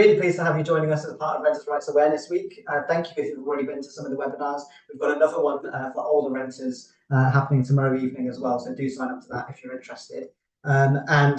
Really pleased to have you joining us as part of Renters' Rights Awareness Week. Thank you if you've already been to some of the webinars. We've got another one for older renters happening tomorrow evening as well, so do sign up to that if you're interested. And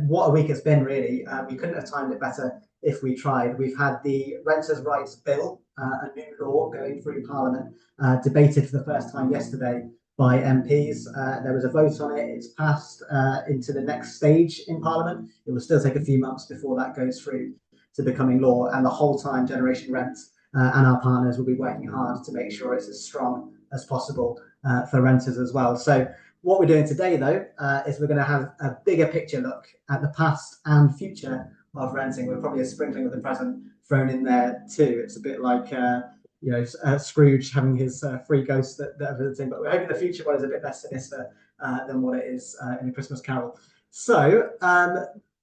what a week it's been, really. We couldn't have timed it better if we tried. We've had the Renters' Rights Bill, a new law going through Parliament, debated for the first time yesterday by MPs. There was a vote on it. It's passed into the next stage in Parliament. It will still take a few months before that goes through to becoming law, and the whole time Generation Rent and our partners will be working hard to make sure it's as strong as possible for renters as well. So what we're doing today, though, is we're going to have a bigger picture look at the past and future of renting. We're probably a sprinkling of the present thrown in there too. It's a bit like Scrooge having his free ghost that visiting, but we're hoping the future one is a bit less sinister than what it is in A Christmas Carol. So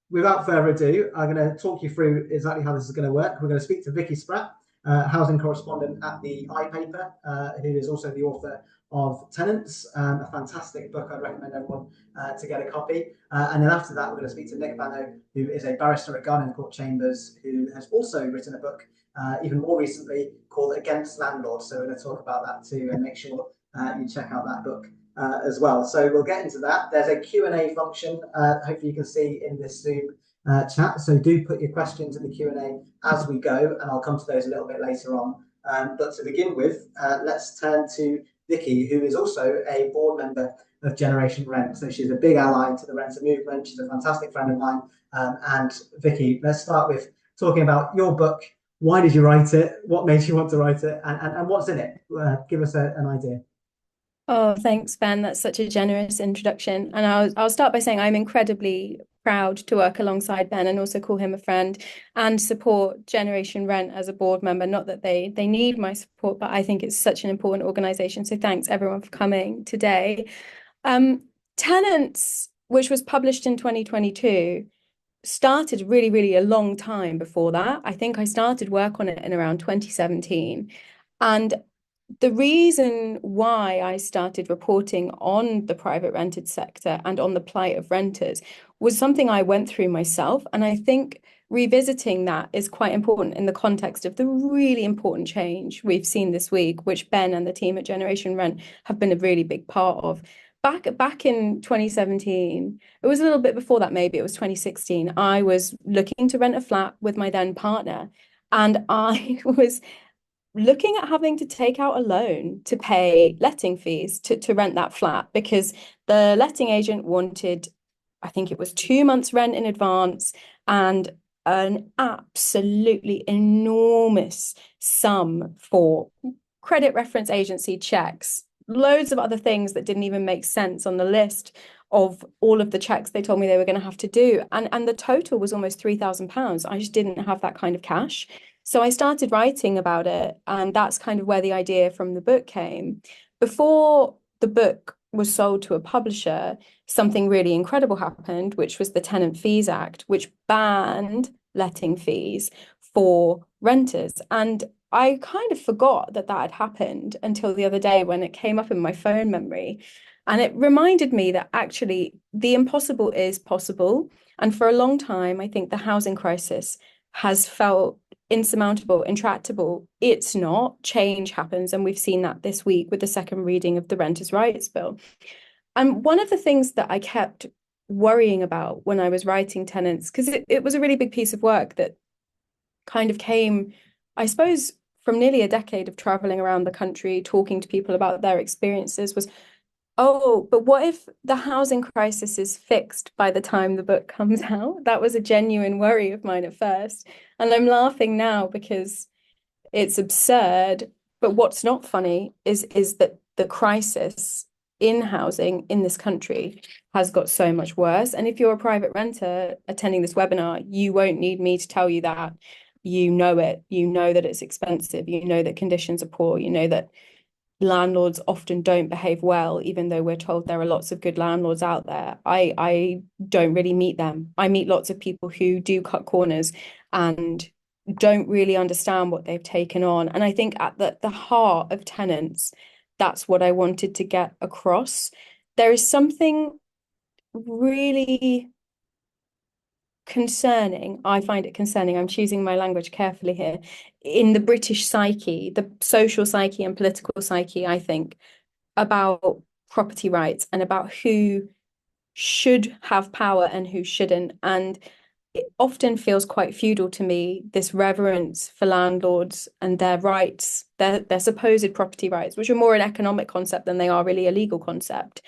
without further ado, I'm going to talk you through exactly how this is going to work. We're going to speak to Vicky Spratt, housing correspondent at the iPaper, who is also the author of Tenants, a fantastic book. I'd recommend everyone to get a copy. And then after that, we're going to speak to Bano, who is a barrister at Garden Court Chambers, who has also written a book, even more recently, called Against Landlords. So we're going to talk about that too and make sure you check out that book as well. So we'll get into that. There's a Q&A function, hopefully you can see in this Zoom chat. So do put your questions in the Q&A as we go, and I'll come to those a little bit later on. But to begin with, let's turn to Vicky, who is also a board member of Generation Rent. So she's a big ally to the renter movement. She's a fantastic friend of mine. And Vicky, let's start with talking about your book. Why did you write it? What made you want to write it? And what's in it? Give us an idea. Oh, thanks, Ben. That's such a generous introduction. And I'll start by saying I'm incredibly proud to work alongside Ben and also call him a friend and support Generation Rent as a board member. Not that they need my support, but I think it's such an important organisation. So thanks everyone for coming today. Tenants, which was published in 2022, started really, really a long time before that. I think I started work on it in around 2017. And the reason why I started reporting on the private rented sector and on the plight of renters was something I went through myself. And I think revisiting that is quite important in the context of the really important change we've seen this week, which Ben and the team at Generation Rent have been a really big part of. Back in 2017, it was a little bit before that, maybe it was 2016, I was looking to rent a flat with my then partner, and I was looking at having to take out a loan to pay letting fees to rent that flat because the letting agent wanted, I think it was 2 months rent in advance and an absolutely enormous sum for credit reference agency checks, loads of other things that didn't even make sense on the list of all of the checks they told me they were going to have to do. And the total was almost £3,000. I just didn't have that kind of cash. So I started writing about it, and that's kind of where the idea from the book came. Before the book was sold to a publisher, something really incredible happened, which was the Tenant Fees Act, which banned letting fees for renters. And I kind of forgot that had happened until the other day when it came up in my phone memory. And it reminded me that actually the impossible is possible. And for a long time, I think the housing crisis has felt insurmountable, intractable. It's not. Change happens, and we've seen that this week with the second reading of the Renters' Rights Bill. And one of the things that I kept worrying about when I was writing Tenants, because it was a really big piece of work that kind of came, I suppose, from nearly a decade of traveling around the country, talking to people about their experiences, was, oh, but what if the housing crisis is fixed by the time the book comes out? That was a genuine worry of mine at first. And I'm laughing now because it's absurd. But what's not funny is that the crisis in housing in this country has got so much worse. And if you're a private renter attending this webinar, you won't need me to tell you that. You know it. You know that it's expensive. You know that conditions are poor. You know that landlords often don't behave well, even though we're told there are lots of good landlords out there. I don't really meet them. I meet lots of people who do cut corners and don't really understand what they've taken on. And I think at the heart of Tenants, that's what I wanted to get across. There is something really concerning. I find it concerning. I'm choosing my language carefully here. In the British psyche, the social psyche and political psyche, I think, about property rights and about who should have power and who shouldn't. And it often feels quite feudal to me, this reverence for landlords and their rights, their supposed property rights, which are more an economic concept than they are really a legal concept.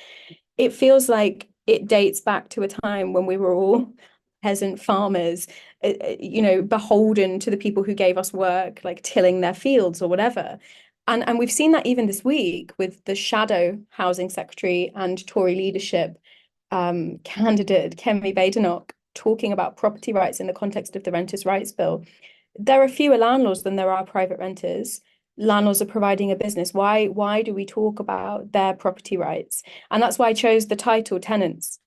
It feels like it dates back to a time when we were all peasant farmers, beholden to the people who gave us work, like tilling their fields or whatever. And we've seen that even this week with the shadow housing secretary and Tory leadership candidate Kemi Badenoch talking about property rights in the context of the Renters' Rights Bill. There are fewer landlords than there are private renters. Landlords are providing a business. Why do we talk about their property rights? And that's why I chose the title Tenants,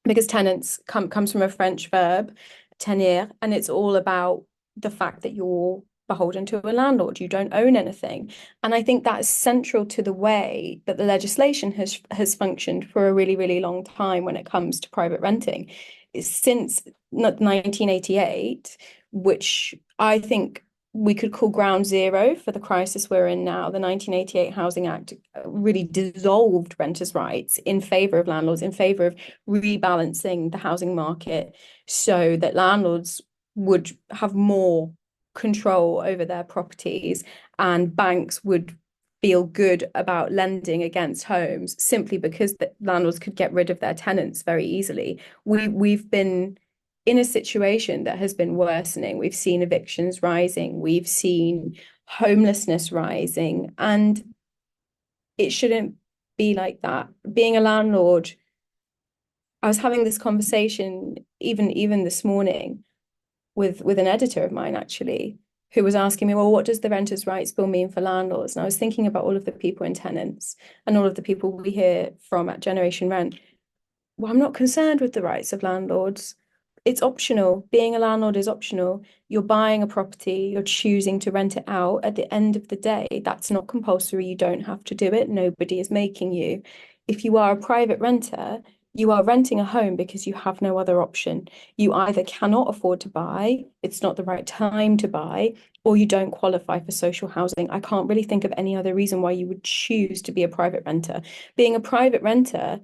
because tenants comes from a French verb, tenir, and it's all about the fact that you're beholden to a landlord. You don't own anything. And I think that is central to the way that the legislation has functioned for a really, really long time when it comes to private renting. Since 1988, which I think we could call ground zero for the crisis we're in now. The 1988 Housing Act really dissolved renters' rights in favour of landlords, in favour of rebalancing the housing market so that landlords would have more control over their properties and banks would feel good about lending against homes simply because the landlords could get rid of their tenants very easily. We've been in a situation that has been worsening. We've seen evictions rising, we've seen homelessness rising, and it shouldn't be like that. Being a landlord, I was having this conversation even this morning with an editor of mine, actually, who was asking me, well, what does the Renters' Rights Bill mean for landlords? And I was thinking about all of the people in Tenants and all of the people we hear from at Generation Rent. Well, I'm not concerned with the rights of landlords. It's optional. Being a landlord is optional. You're buying a property, you're choosing to rent it out. At the end of the day, that's not compulsory. You don't have to do it. Nobody is making you. If you are a private renter, you are renting a home because you have no other option. You either cannot afford to buy, it's not the right time to buy, or you don't qualify for social housing. I can't really think of any other reason why you would choose to be a private renter. Being a private renter,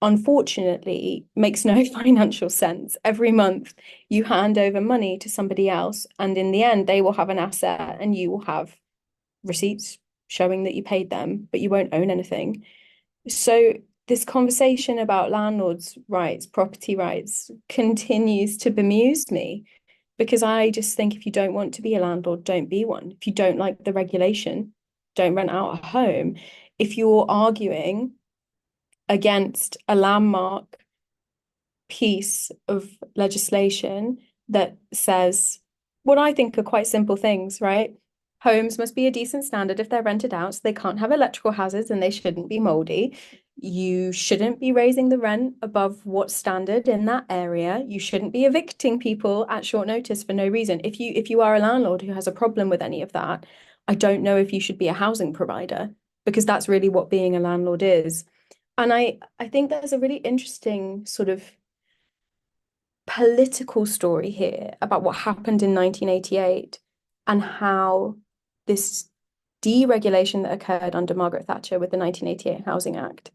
unfortunately, makes no financial sense. Every month you hand over money to somebody else, and in the end, they will have an asset and you will have receipts showing that you paid them, but you won't own anything. So this conversation about landlords' rights, property rights, continues to bemuse me because I just think if you don't want to be a landlord, don't be one. If you don't like the regulation, don't rent out a home. If you're arguing against a landmark piece of legislation that says what I think are quite simple things, right? Homes must be a decent standard if they're rented out, so they can't have electrical hazards and they shouldn't be moldy. You shouldn't be raising the rent above what's standard in that area. You shouldn't be evicting people at short notice for no reason. If you are a landlord who has a problem with any of that, I don't know if you should be a housing provider, because that's really what being a landlord is. And I think there's a really interesting sort of political story here about what happened in 1988 and how this deregulation that occurred under Margaret Thatcher with the 1988 Housing Act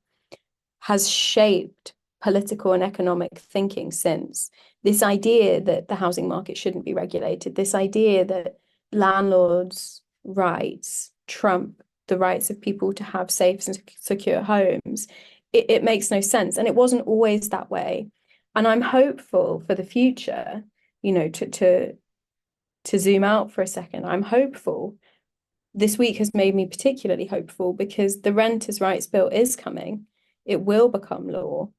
has shaped political and economic thinking since. This idea that the housing market shouldn't be regulated, this idea that landlords' rights trump the rights of people to have safe and secure homes, it makes no sense. And it wasn't always that way. And I'm hopeful for the future, to zoom out for a second. I'm hopeful. This week has made me particularly hopeful because the Renters' Rights Bill is coming. It will become law,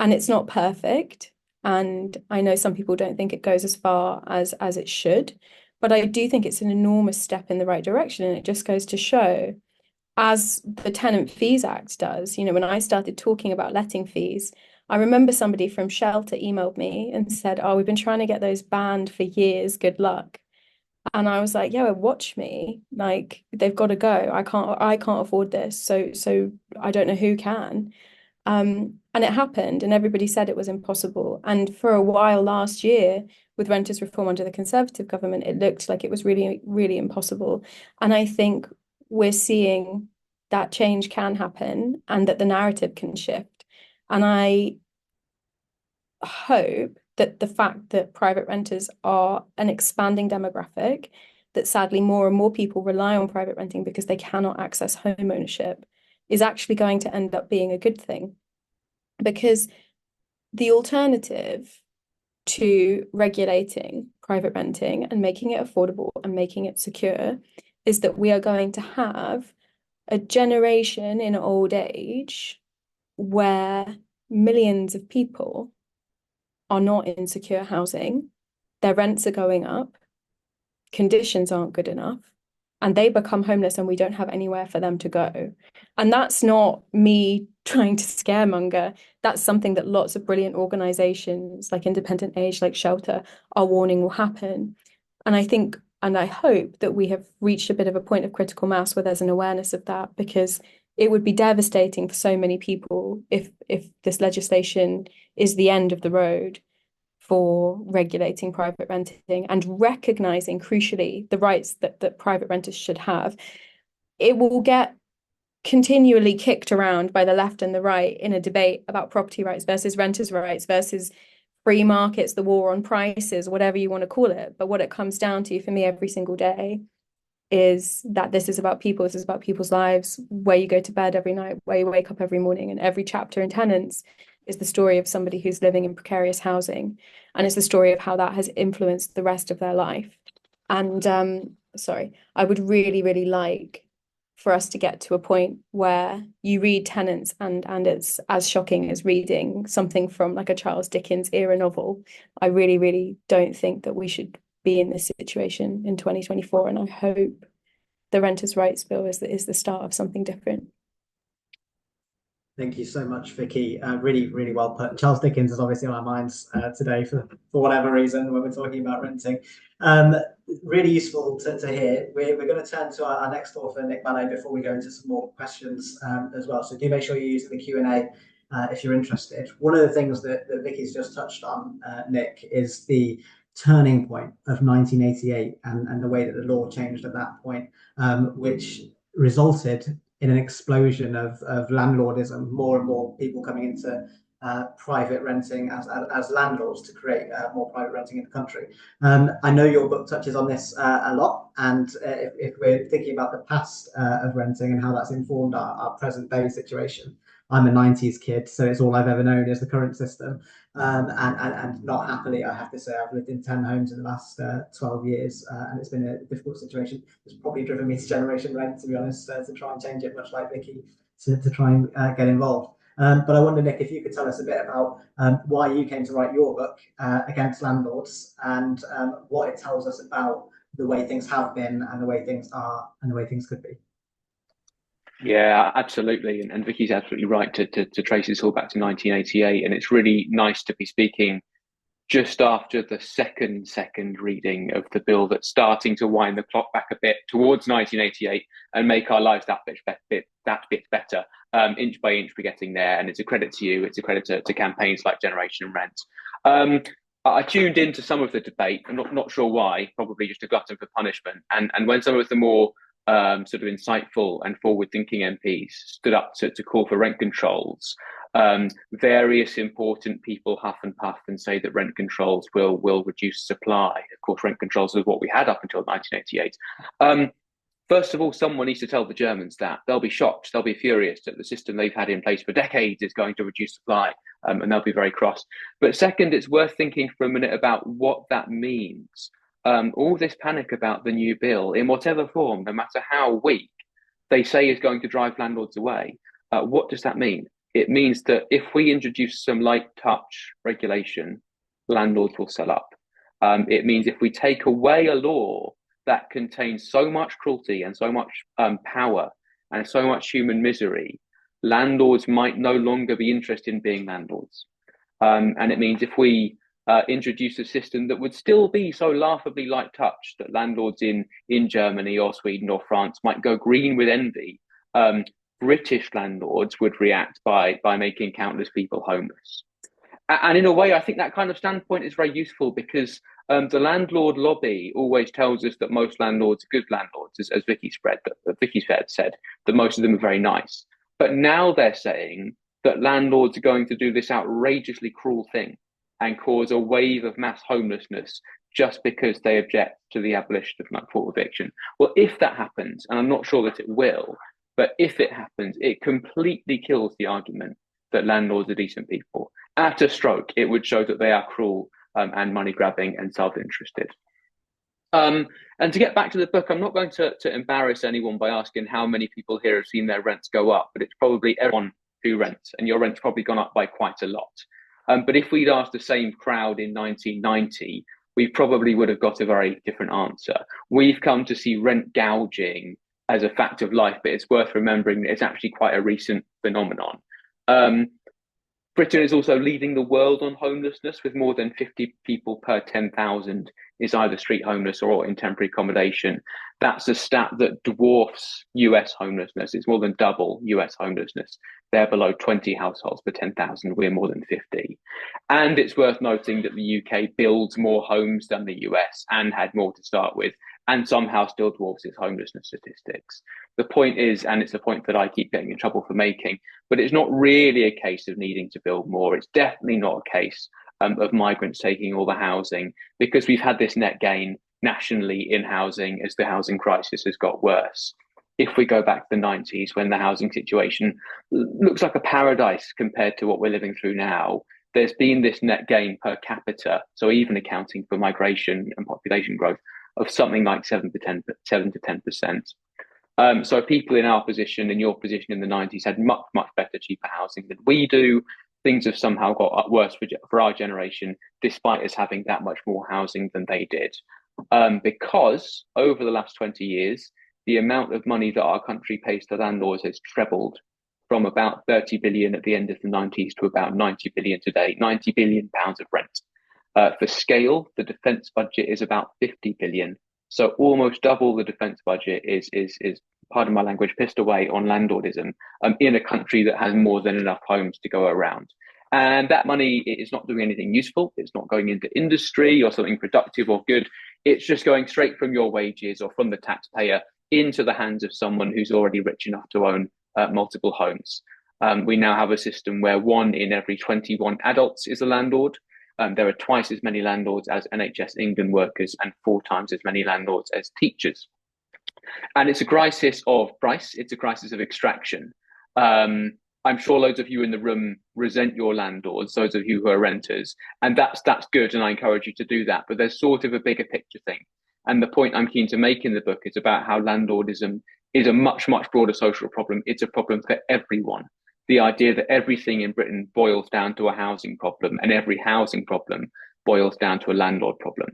and it's not perfect. And I know some people don't think it goes as far as it should, but I do think it's an enormous step in the right direction. And it just goes to show, as the Tenant Fees Act does, when I started talking about letting fees, I remember somebody from Shelter emailed me and said, oh, we've been trying to get those banned for years. Good luck. And I was like, yeah, watch me. Like, they've got to go. I can't afford this. So I don't know who can. And it happened, and everybody said it was impossible. And for a while last year, with renters reform under the Conservative government, it looked like it was really, really impossible. And I think we're seeing that change can happen and that the narrative can shift. And I hope that the fact that private renters are an expanding demographic, that sadly more and more people rely on private renting because they cannot access home ownership, is actually going to end up being a good thing. Because the alternative to regulating private renting and making it affordable and making it secure is that we are going to have a generation in old age where millions of people are not in secure housing, their rents are going up, conditions aren't good enough, and they become homeless and we don't have anywhere for them to go. And that's not me trying to scaremonger. That's something that lots of brilliant organizations like Independent Age, like Shelter, are warning will happen. And I think, and I hope that we have reached a bit of a point of critical mass where there's an awareness of that, because it would be devastating for so many people if this legislation is the end of the road for regulating private renting and recognizing, crucially, the rights that private renters should have. It will get continually kicked around by the left and the right in a debate about property rights versus renters' rights versus free markets, the war on prices, whatever you want to call it. But what it comes down to for me every single day is that this is about people, this is about people's lives, where you go to bed every night, where you wake up every morning. And every chapter in Tenants is the story of somebody who's living in precarious housing. And it's the story of how that has influenced the rest of their life. And I would really, really like for us to get to a point where you read Tenants and it's as shocking as reading something from like a Charles Dickens era novel. I really, really don't think that we should be in this situation in 2024, and I hope the Renters' Rights Bill is the start of something different. Thank you so much, Vicky. Really, really well put. Charles Dickens is obviously on our minds today for whatever reason when we're talking about renting. Really useful to hear. We're going to turn to our next author, Nick Bano, before we go into some more questions as well. So do make sure you use the Q&A if you're interested. One of the things that Vicky's just touched on, Nick, is the turning point of 1988 and the way that the law changed at that point, which resulted in an explosion of landlordism, more and more people coming into private renting as landlords to create more private renting in the country. I know your book touches on this a lot, and if we're thinking about the past of renting and how that's informed our present day situation, I'm a 90s kid, so it's all I've ever known is the current system. And not happily, I have to say, I've lived in 10 homes in the last 12 years, and it's been a difficult situation. It's probably driven me to Generation Rent, to be honest, to try and change it, much like Vicky, to try and get involved. But I wonder, Nick, if you could tell us a bit about why you came to write your book, Against Landlords, and what it tells us about the way things have been and the way things are and the way things could be. Yeah, absolutely. And Vicky's absolutely right to trace this all back to 1988. And it's really nice to be speaking just after the second reading of the bill that's starting to wind the clock back a bit towards 1988 and make our lives that bit better. Inch by inch, we're getting there. And it's a credit to you. It's a credit to campaigns like Generation Rent. I tuned into some of the debate. I'm not sure why, probably just a glutton for punishment. And when some of the more sort of insightful and forward-thinking MPs stood up to call for rent controls, various important people huff and puff and say that rent controls will reduce supply. Of course, rent controls is what we had up until 1988. First of all, someone needs to tell the Germans that. They'll be shocked. They'll be furious that the system they've had in place for decades is going to reduce supply, and they'll be very cross. But second, it's worth thinking for a minute about what that means. All this panic about the new bill, in whatever form, no matter how weak, they say is going to drive landlords away. What does that mean? It means that if we introduce some light touch regulation, landlords will sell up. It means if we take away a law that contains so much cruelty and so much power and so much human misery, landlords might no longer be interested in being landlords. And it means if we introduce a system that would still be so laughably light touch that landlords in Germany or Sweden or France might go green with envy, British landlords would react by making countless people homeless. And in a way, I think that kind of standpoint is very useful because the landlord lobby always tells us that most landlords are good landlords, as Vicky said, that most of them are very nice. But now they're saying that landlords are going to do this outrageously cruel thing and cause a wave of mass homelessness just because they object to the abolition of nightfall eviction. Well, if that happens, and I'm not sure that it will, but if it happens, it completely kills the argument that landlords are decent people. At a stroke, it would show that they are cruel and money-grabbing and self-interested. And to get back to the book, I'm not going to embarrass anyone by asking how many people here have seen their rents go up, but it's probably everyone who rents, and your rent's probably gone up by quite a lot. But if we'd asked the same crowd in 1990, we probably would have got a very different answer. We've come to see rent gouging as a fact of life, but it's worth remembering that it's actually quite a recent phenomenon. Britain is also leading the world on homelessness, with more than 50 people per 10,000 is either street homeless or in temporary accommodation. That's a stat that dwarfs US homelessness. It's more than double US homelessness. They're below 20 households per 10,000. We're more than 50. And it's worth noting that the UK builds more homes than the US and had more to start with, and somehow still dwarfs its homelessness statistics. The point is, and it's a point that I keep getting in trouble for making, but it's not really a case of needing to build more. It's definitely not a case of migrants taking all the housing, because we've had this net gain nationally in housing as the housing crisis has got worse. If we go back to the 90s, when the housing situation looks like a paradise compared to what we're living through now, there's been this net gain per capita, so even accounting for migration and population growth, of something like 7 to 10%. So people in our position, in your position in the 90s, had much, much better, cheaper housing than we do. Things have somehow got worse for our generation, despite us having that much more housing than they did. Because over the last 20 years, the amount of money that our country pays to landlords has trebled from about 30 billion at the end of the 90s to about 90 billion today, 90 billion pounds of rent. For scale, the defence budget is about 50 billion. So almost double the defence budget is, pardon my language, pissed away on landlordism in a country that has more than enough homes to go around. And that money is not doing anything useful. It's not going into industry or something productive or good. It's just going straight from your wages or from the taxpayer into the hands of someone who's already rich enough to own multiple homes. We now have a system where 1 in every 21 adults is a landlord. There are twice as many landlords as NHS England workers and 4 times as many landlords as teachers. And it's a crisis of price. It's a crisis of extraction. I'm sure loads of you in the room resent your landlords, those of you who are renters, and that's good, and I encourage you to do that. But there's sort of a bigger picture thing. And the point I'm keen to make in the book is about how landlordism is a much, much broader social problem. It's a problem for everyone. The idea that everything in Britain boils down to a housing problem, and every housing problem boils down to a landlord problem.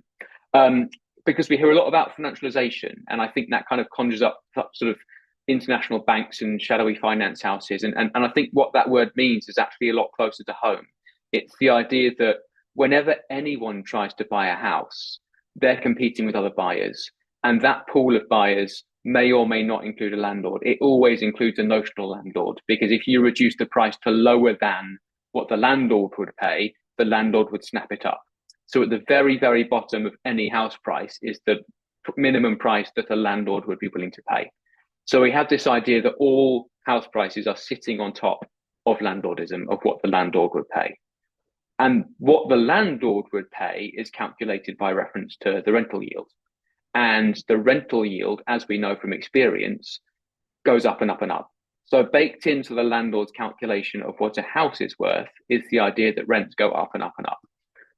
Because we hear a lot about financialization, and I think that kind of conjures up sort of international banks and shadowy finance houses. And I think what that word means is actually a lot closer to home. It's the idea that whenever anyone tries to buy a house, they're competing with other buyers. And that pool of buyers may or may not include a landlord. It always includes a notional landlord, because if you reduce the price to lower than what the landlord would pay, the landlord would snap it up. So at the very, very bottom of any house price is the minimum price that a landlord would be willing to pay. So we have this idea that all house prices are sitting on top of landlordism, of what the landlord would pay. And what the landlord would pay is calculated by reference to the rental yield. And the rental yield, as we know from experience, goes up and up and up. So baked into the landlord's calculation of what a house is worth is the idea that rents go up and up and up.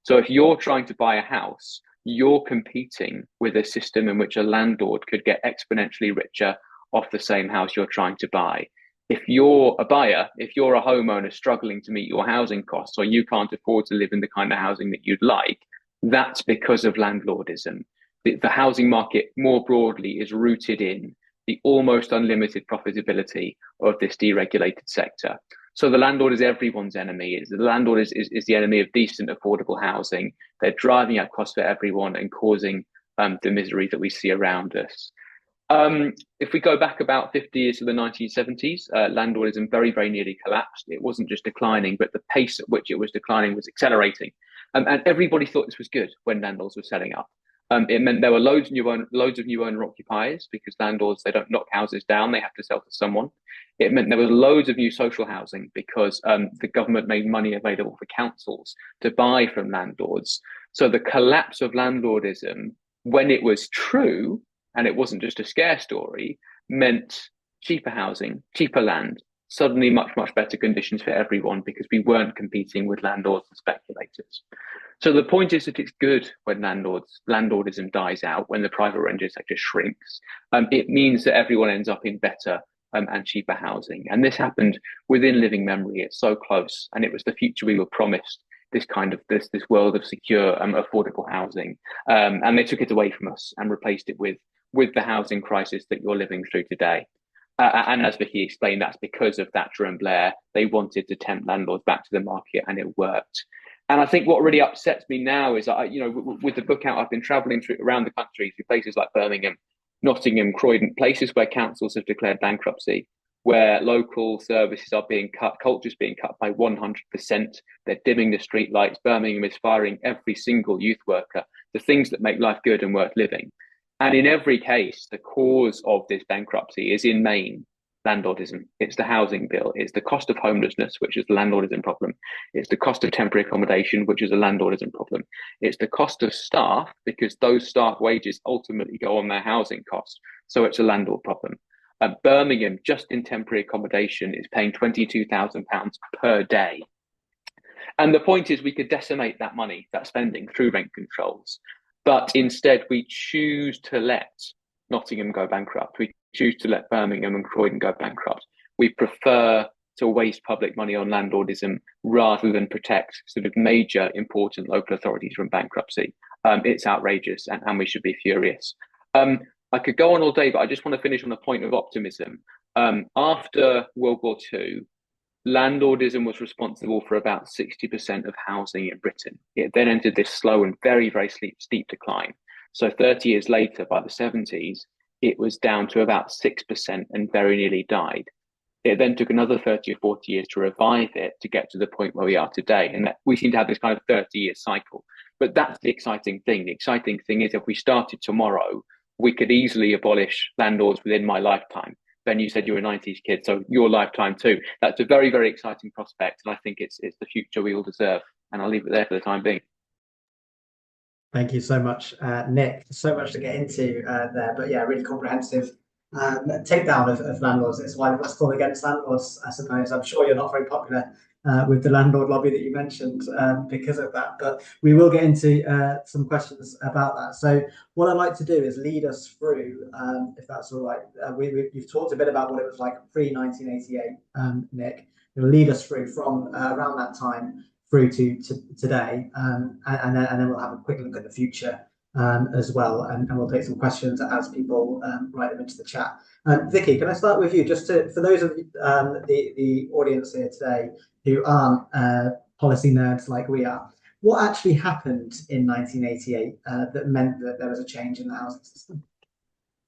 So if you're trying to buy a house, you're competing with a system in which a landlord could get exponentially richer off the same house you're trying to buy. If you're a buyer, if you're a homeowner struggling to meet your housing costs, or you can't afford to live in the kind of housing that you'd like, that's because of landlordism. The housing market more broadly is rooted in the almost unlimited profitability of this deregulated sector. So the landlord is everyone's enemy. The landlord is the enemy of decent, affordable housing. They're driving up costs for everyone and causing the misery that we see around us. If we go back about 50 years to the 1970s, landlordism very, very nearly collapsed. It wasn't just declining, but the pace at which it was declining was accelerating. And everybody thought this was good when landlords were selling up. It meant there were loads of new owner occupiers, because landlords, they don't knock houses down, they have to sell to someone. It meant there was loads of new social housing, because the government made money available for councils to buy from landlords. So the collapse of landlordism, when it was true, and it wasn't just a scare story, meant cheaper housing, cheaper land, suddenly much, much better conditions for everyone, because we weren't competing with landlords and speculators. So the point is that it's good when landlordism dies out, when the private rented sector shrinks. It means that everyone ends up in better and cheaper housing. And this happened within living memory. It's so close, and it was the future we were promised. This world of secure, affordable housing, and they took it away from us and replaced it with the housing crisis that you're living through today. And as Vicky explained, that's because of Thatcher and Blair. They wanted to tempt landlords back to the market, and it worked. And I think what really upsets me now is, with the book out, I've been travelling around the country to places like Birmingham, Nottingham, Croydon, places where councils have declared bankruptcy, where local services are being cut, culture's being cut by 100%. They're dimming the street lights. Birmingham is firing every single youth worker, the things that make life good and worth living. And in every case, the cause of this bankruptcy is in main landlordism. It's the housing bill. It's the cost of homelessness, which is the landlordism problem. It's the cost of temporary accommodation, which is a landlordism problem. It's the cost of staff, because those staff wages ultimately go on their housing costs. So it's a landlord problem. Birmingham, just in temporary accommodation, is paying £22,000 per day. And the point is, we could decimate that money, that spending, through rent controls. But instead, we choose to let Nottingham go bankrupt. We choose to let Birmingham and Croydon go bankrupt. We prefer to waste public money on landlordism rather than protect sort of major, important local authorities from bankruptcy. It's outrageous, and we should be furious. I could go on all day, but I just want to finish on a point of optimism. After World War II, landlordism was responsible for about 60% of housing in Britain. It then entered this slow and very, very steep decline. So 30 years later, by the 70s, it was down to about 6% and very nearly died. It then took another 30 or 40 years to revive it to get to the point where we are today. And we seem to have this kind of 30-year cycle. But that's the exciting thing. The exciting thing is, if we started tomorrow, we could easily abolish landlords within my lifetime. Ben, you said you were a 90s kid, so your lifetime too. That's a very, very exciting prospect, and I think it's the future we all deserve. And I'll leave it there for the time being. Thank you so much, Nick. So much to get into there, but yeah, really comprehensive takedown of landlords. It's why let's call against landlords, I suppose. I'm sure you're not very popular with the landlord lobby that you mentioned because of that, but we will get into some questions about that. So what I'd like to do is lead us through, if that's all right. You've talked a bit about what it was like pre-1988, Nick. You'll lead us through from around that time through to today, and then we'll have a quick look at the future as well, and we'll take some questions as people write them into the chat. Vicky, can I start with you, just for those of the audience here today who aren't policy nerds like we are, what actually happened in 1988 that meant that there was a change in the housing system?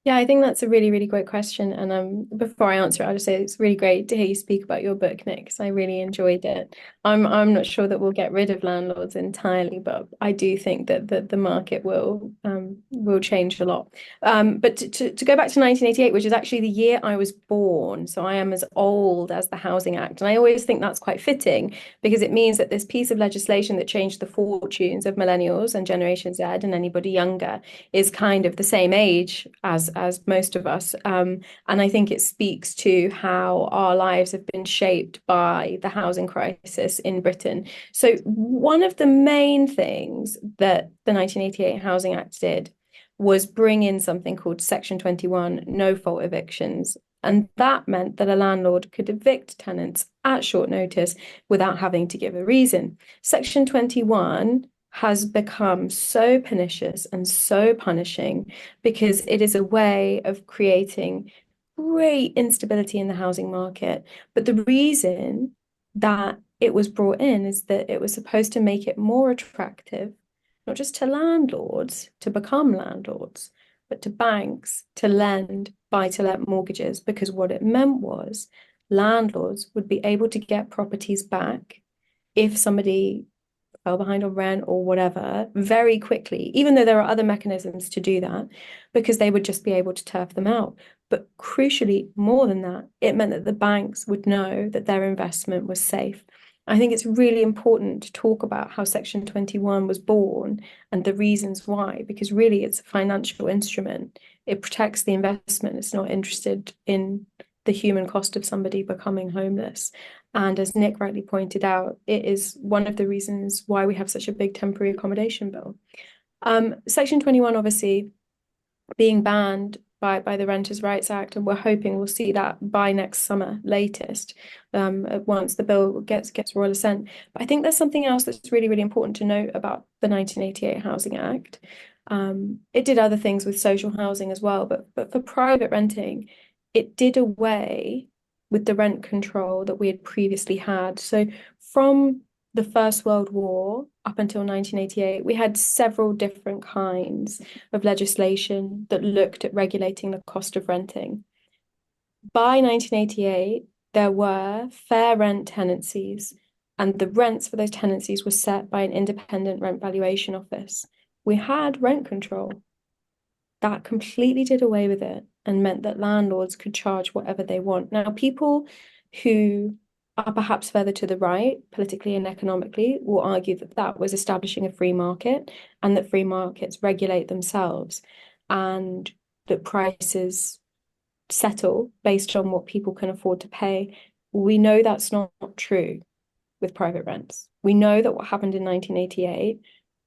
Yeah, I think that's a really, really great question. And before I answer it, I'll just say it's really great to hear you speak about your book, Nick, because I really enjoyed it. I'm not sure that we'll get rid of landlords entirely, but I do think that the market will change a lot. But to go back to 1988, which is actually the year I was born, so I am as old as the Housing Act. And I always think that's quite fitting, because it means that this piece of legislation that changed the fortunes of millennials and Generation Z and anybody younger is kind of the same age as most of us. And I think it speaks to how our lives have been shaped by the housing crisis in Britain. So one of the main things that the 1988 Housing Act did was bring in something called Section 21, no-fault evictions. And that meant that a landlord could evict tenants at short notice without having to give a reason. Section 21 has become so pernicious and so punishing because it is a way of creating great instability in the housing market. But the reason that it was brought in is that it was supposed to make it more attractive, not just to landlords to become landlords, but to banks to lend buy-to-let mortgages, because what it meant was landlords would be able to get properties back if somebody fell behind on rent or whatever very quickly, even though there are other mechanisms to do that, because they would just be able to turf them out. But crucially, more than that, it meant that the banks would know that their investment was safe. I think it's really important to talk about how Section 21 was born and the reasons why, because really it's a financial instrument. It protects the investment. It's not interested in the human cost of somebody becoming homeless. And as Nick rightly pointed out, it is one of the reasons why we have such a big temporary accommodation bill. Section 21, obviously, being banned by the Renters' Rights Act, and we're hoping we'll see that by next summer latest, once the bill gets royal assent. But I think there's something else that's really, really important to note about the 1988 Housing Act. It did other things with social housing as well, but for private renting, it did away with the rent control that we had previously had. So from the First World War up until 1988, we had several different kinds of legislation that looked at regulating the cost of renting. By 1988, there were fair rent tenancies, and the rents for those tenancies were set by an independent rent valuation office. We had rent control. That completely did away with it and meant that landlords could charge whatever they want. Now, people who are perhaps further to the right, politically and economically, will argue that that was establishing a free market and that free markets regulate themselves and that prices settle based on what people can afford to pay. We know that's not true with private rents. We know that what happened in 1988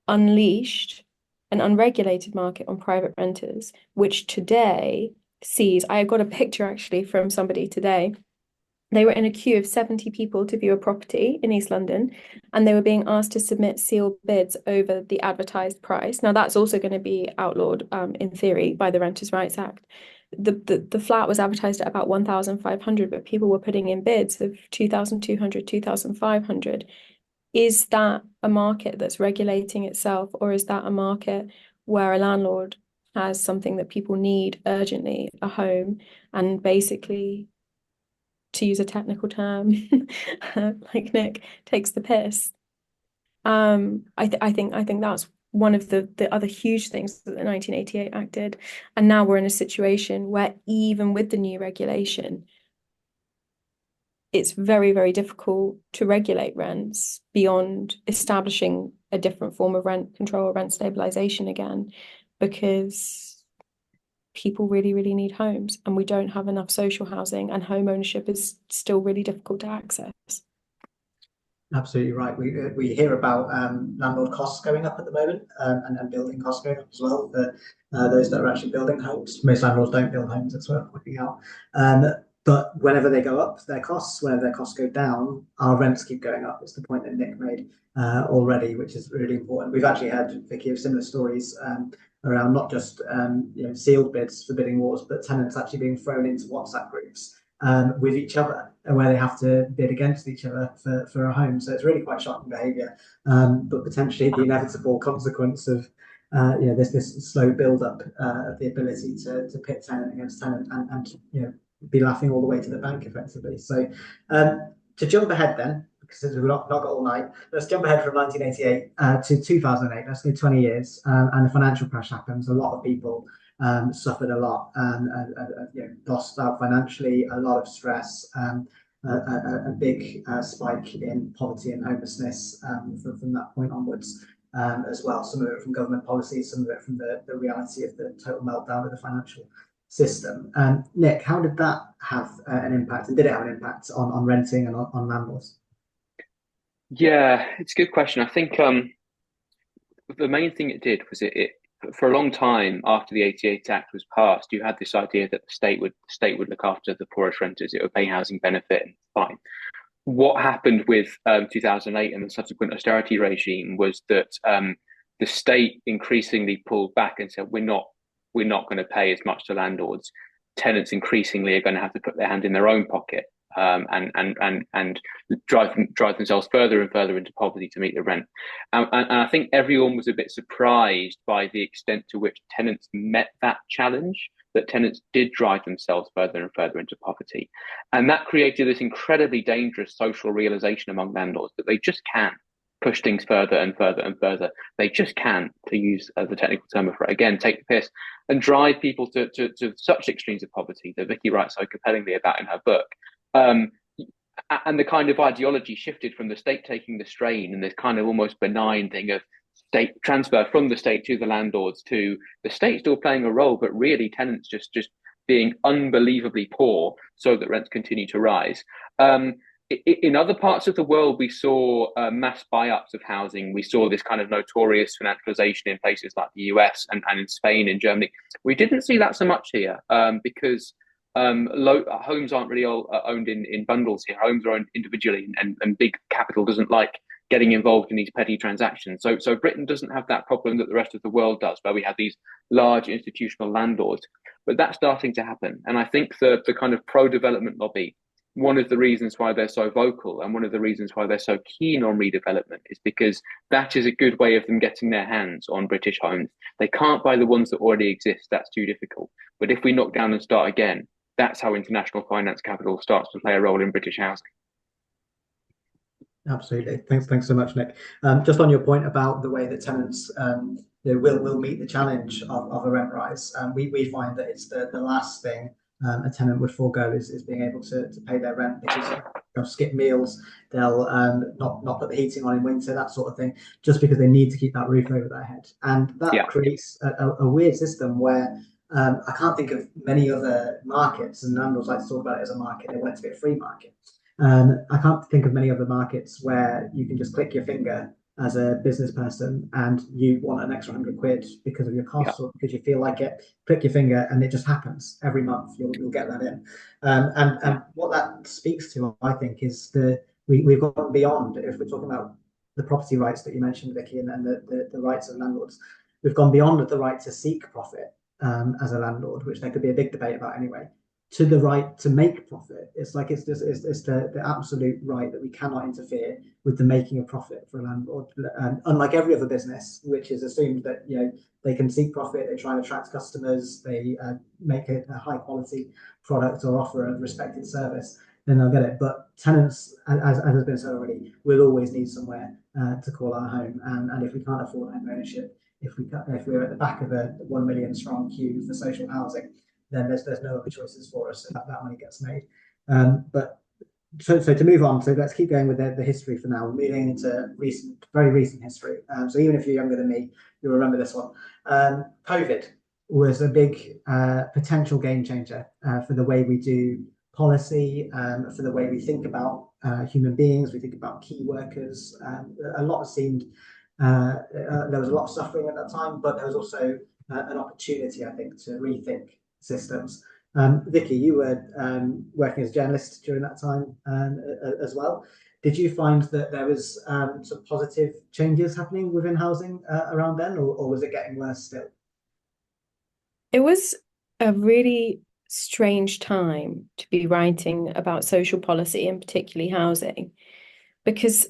unleashed an unregulated market on private renters, which today sees, I got a picture actually from somebody today. They were in a queue of 70 people to view a property in East London, and they were being asked to submit sealed bids over the advertised price. Now, that's also going to be outlawed, in theory, by the Renters' Rights Act. The flat was advertised at about 1,500, but people were putting in bids of 2,200, 2,500. Is that a market that's regulating itself, or is that a market where a landlord has something that people need urgently, a home, and basically, to use a technical term, like Nick, takes the piss? I think that's one of the other huge things that the 1988 Act did. And now we're in a situation where even with the new regulation, it's very, very difficult to regulate rents beyond establishing a different form of rent control or rent stabilization again, because people really, really need homes, and we don't have enough social housing, and home ownership is still really difficult to access. Absolutely right. We hear about landlord costs going up at the moment, and building costs going up as well for those that are actually building homes. Most landlords don't build homes, that's worth pointing out. But whenever they go up, their costs, whenever their costs go down, our rents keep going up. It's the point that Nick made already, which is really important. We've actually had, Vicky, of similar stories around not just sealed bids for bidding wars, but tenants actually being thrown into WhatsApp groups with each other, and where they have to bid against each other for a home. So it's really quite shocking behaviour, but potentially the inevitable consequence of this slow build up of the ability to pit tenant against tenant and be laughing all the way to the bank effectively. So to jump ahead then, because we've not got all night, let's jump ahead from 1988 to 2008. Let's do 20 years, and the financial crash happens. A lot of people suffered a lot, lost out financially, a lot of stress, a big spike in poverty and homelessness from that point onwards as well. Some of it from government policy, some of it from the reality of the total meltdown of the financial system. Nick, how did that have an impact, and did it have an impact on renting and on landlords? Yeah, it's a good question. I think the main thing it did was it for a long time after the 88 Act was passed, you had this idea that the state would look after the poorest renters. It would pay housing benefit, and fine. What happened with 2008 and the subsequent austerity regime was that the state increasingly pulled back and said, we're not going to pay as much to landlords. Tenants increasingly are going to have to put their hand in their own pocket and drive themselves further and further into poverty to meet the rent. And I think everyone was a bit surprised by the extent to which tenants met that challenge, that tenants did drive themselves further and further into poverty. And that created this incredibly dangerous social realization among landlords that they just can push things further and further and further. They just can, to use the technical term of it, again, take the piss and drive people to such extremes of poverty that Vicky writes so compellingly about in her book. And the kind of ideology shifted from the state taking the strain and this kind of almost benign thing of state transfer from the state to the landlords to the state still playing a role, but really tenants just being unbelievably poor so that rents continue to rise. In other parts of the world, we saw mass buy-ups of housing. We saw this kind of notorious financialization in places like the US and in Spain and Germany. We didn't see that so much here because homes aren't really all owned in bundles here. Homes are owned individually, and big capital doesn't like getting involved in these petty transactions. So Britain doesn't have that problem that the rest of the world does, where we have these large institutional landlords. But that's starting to happen. And I think the kind of pro-development lobby, one of the reasons why they're so vocal and one of the reasons why they're so keen on redevelopment is because that is a good way of them getting their hands on British homes. They can't buy the ones that already exist. That's too difficult. But if we knock down and start again, that's how international finance capital starts to play a role in British housing. Absolutely. Thanks so much, Nick. Just on your point about the way that tenants will meet the challenge of a rent rise, we find that it's the last thing a tenant would forego is being able to pay their rent, because they'll skip meals, they'll not put the heating on in winter, that sort of thing, just because they need to keep that roof over their head. And that creates a weird system where I can't think of many other markets, and landlords like to talk about it as a market. They want it to be a free market. I can't think of many other markets where you can just click your finger as a business person and you want an extra £100 because of your costs or because you feel like it. Click your finger and it just happens every month. You'll get that in. And what that speaks to, I think, is we've gone beyond, if we're talking about the property rights that you mentioned, Vicky, and the rights of landlords. We've gone beyond the right to seek profit as a landlord, which there could be a big debate about anyway, to the right to make profit. It's like it's the absolute right that we cannot interfere with the making of profit for a landlord. Unlike every other business, which is assumed that they can seek profit, they try and attract customers, they make a high quality product or offer a respected service, then they'll get it. But tenants, as has been said already, will always need somewhere to call our home. And if we can't afford home ownership, if we're at the back of a 1 million strong queue for social housing, then there's no other choices for us, so that money gets made. But so to move on, so let's keep going with the history for now. We're moving into very recent history. So even if you're younger than me, you'll remember this one. COVID was a big potential game changer for the way we do policy, for the way we think about human beings, we think about key workers. A lot seemed, there was a lot of suffering at that time, but there was also an opportunity, I think, to rethink systems. Vicky, you were working as a journalist during that time as well. Did you find that there was some positive changes happening within housing around then, or was it getting worse still? It was a really strange time to be writing about social policy and particularly housing, because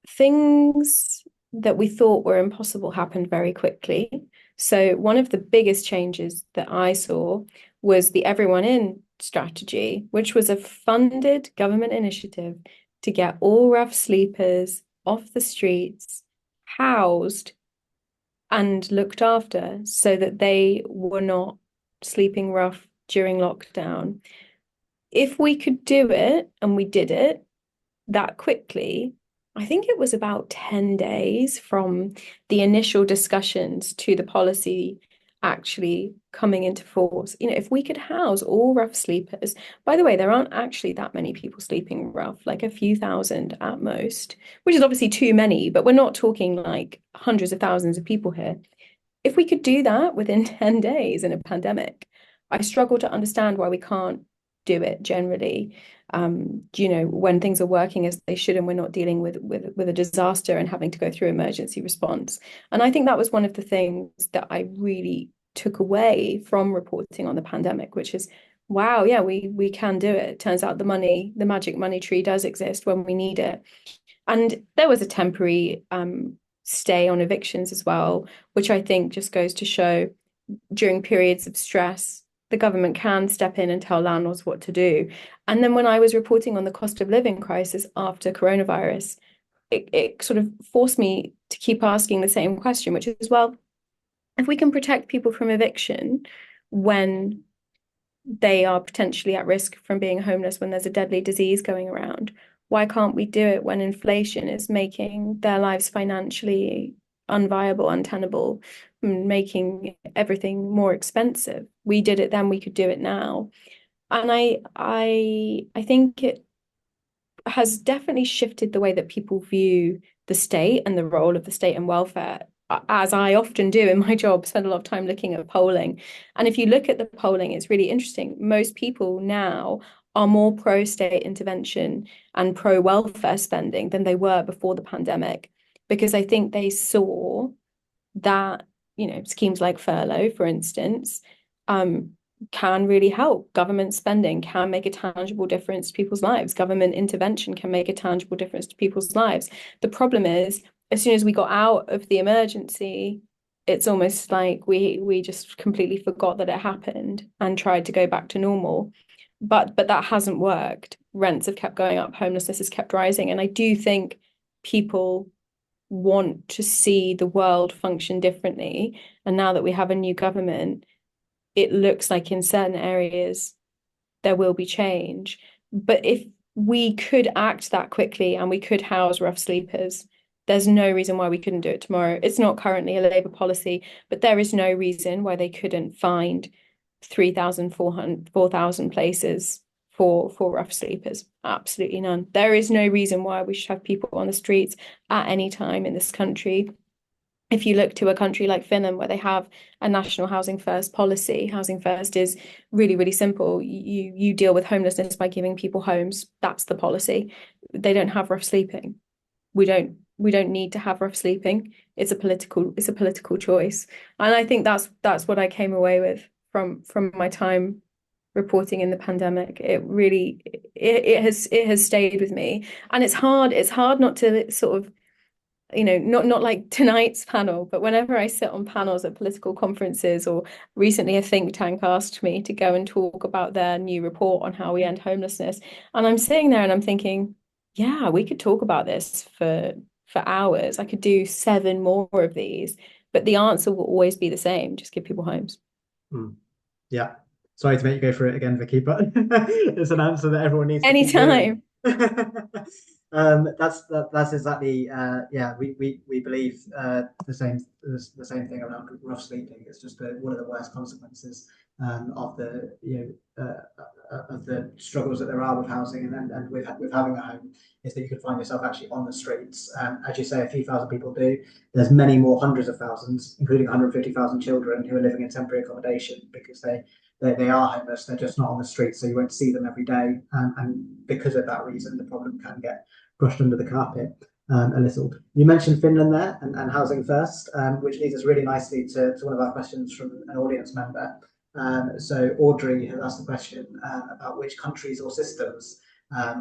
things that we thought were impossible happened very quickly. So one of the biggest changes that I saw was the Everyone In strategy, which was a funded government initiative to get all rough sleepers off the streets, housed and looked after so that they were not sleeping rough during lockdown. If we could do it, and we did it that quickly, I think it was about 10 days from the initial discussions to the policy actually coming into force. If we could house all rough sleepers, by the way, there aren't actually that many people sleeping rough, like a few thousand at most, which is obviously too many, but we're not talking like hundreds of thousands of people here. If we could do that within 10 days in a pandemic, I struggle to understand why we can't do it generally. When things are working as they should and we're not dealing with a disaster and having to go through emergency response. And I think that was one of the things that I really took away from reporting on the pandemic, which is wow, yeah, we can do it. Turns out the magic money tree does exist when we need it. And there was a temporary stay on evictions as well, which I think just goes to show during periods of stress, the government can step in and tell landlords what to do. And then when I was reporting on the cost of living crisis after coronavirus, it sort of forced me to keep asking the same question, which is, well, if we can protect people from eviction when they are potentially at risk from being homeless, when there's a deadly disease going around, why can't we do it when inflation is making their lives financially unviable, untenable, making everything more expensive? We did it then, we could do it now. And I think it has definitely shifted the way that people view the state and the role of the state and welfare, as I often do in my job, spend a lot of time looking at polling. And if you look at the polling, it's really interesting. Most people now are more pro-state intervention and pro-welfare spending than they were before the pandemic, because I think they saw that, schemes like furlough, for instance, can really help. Government spending can make a tangible difference to people's lives. Government intervention can make a tangible difference to people's lives. The problem is, as soon as we got out of the emergency, it's almost like we just completely forgot that it happened and tried to go back to normal. But that hasn't worked. Rents have kept going up, homelessness has kept rising. And I do think people want to see the world function differently. And now that we have a new government, it looks like in certain areas there will be change. But if we could act that quickly and we could house rough sleepers, there's no reason why we couldn't do it tomorrow. It's not currently a Labour policy, but there is no reason why they couldn't find 4,000 places for rough sleepers. Absolutely none. There is no reason why we should have people on the streets at any time in this country. If you look to a country like Finland, where they have a national housing first policy, housing first is really, really simple. You deal with homelessness by giving people homes. That's the policy. They don't have rough sleeping. We don't need to have rough sleeping. It's a political choice. And I think that's what I came away with from my time reporting in the pandemic. It has stayed with me. And it's hard not to sort of, not like tonight's panel, but whenever I sit on panels at political conferences, or recently a think tank asked me to go and talk about their new report on how we end homelessness. And I'm sitting there and I'm thinking, yeah, we could talk about this for hours. I could do 7 more of these, but the answer will always be the same. Just give people homes. Yeah. Sorry to make you go through it again, Vicky, but it's an answer that everyone needs to keep Anytime. That's exactly we believe the same thing around rough sleeping. It's just one of the worst consequences of the struggles that there are with housing and with having a home, is that you could find yourself actually on the streets. As you say, a few thousand people do. There's many more, hundreds of thousands, including 150,000 children who are living in temporary accommodation because they are homeless. They're just not on the streets, so you won't see them every day. And because of that reason, the problem can get brushed under the carpet a little. You mentioned Finland there and housing first, which leads us really nicely to one of our questions from an audience member. So Audrey has asked the question about which countries or systems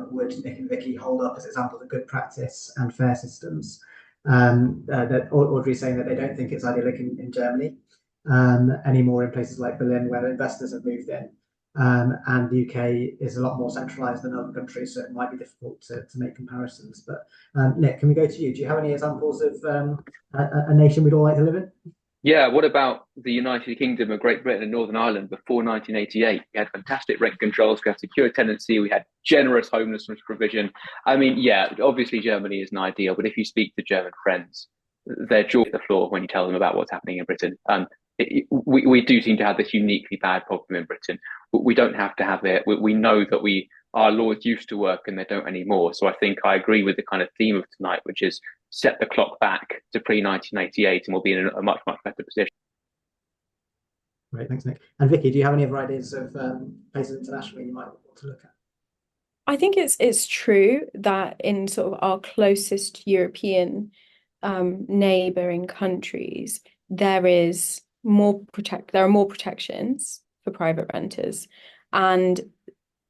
would Nick and Vicky hold up as examples of good practice and fair systems. That Audrey is saying that they don't think it's idyllic in Germany anymore, in places like Berlin where investors have moved in. And the UK is a lot more centralised than other countries, so it might be difficult to make comparisons. But Nick, can we go to you? Do you have any examples of a nation we'd all like to live in? Yeah, what about the United Kingdom of Great Britain and Northern Ireland before 1988? We had fantastic rent controls, we had secure tenancy, we had generous homelessness provision. I mean, yeah, obviously Germany isn't ideal, but if you speak to German friends, their jaw to the floor when you tell them about what's happening in Britain. We do seem to have this uniquely bad problem in Britain. We don't have to have it. We know that our laws used to work and they don't anymore. So I think I agree with the kind of theme of tonight, which is set the clock back to pre-1988 and we'll be in a much, much better position. Great, thanks, Nick. And Vicky, do you have any other ideas of places internationally you might want to look at? I think it's true that in sort of our closest European neighbouring countries, there are more protections for private renters. and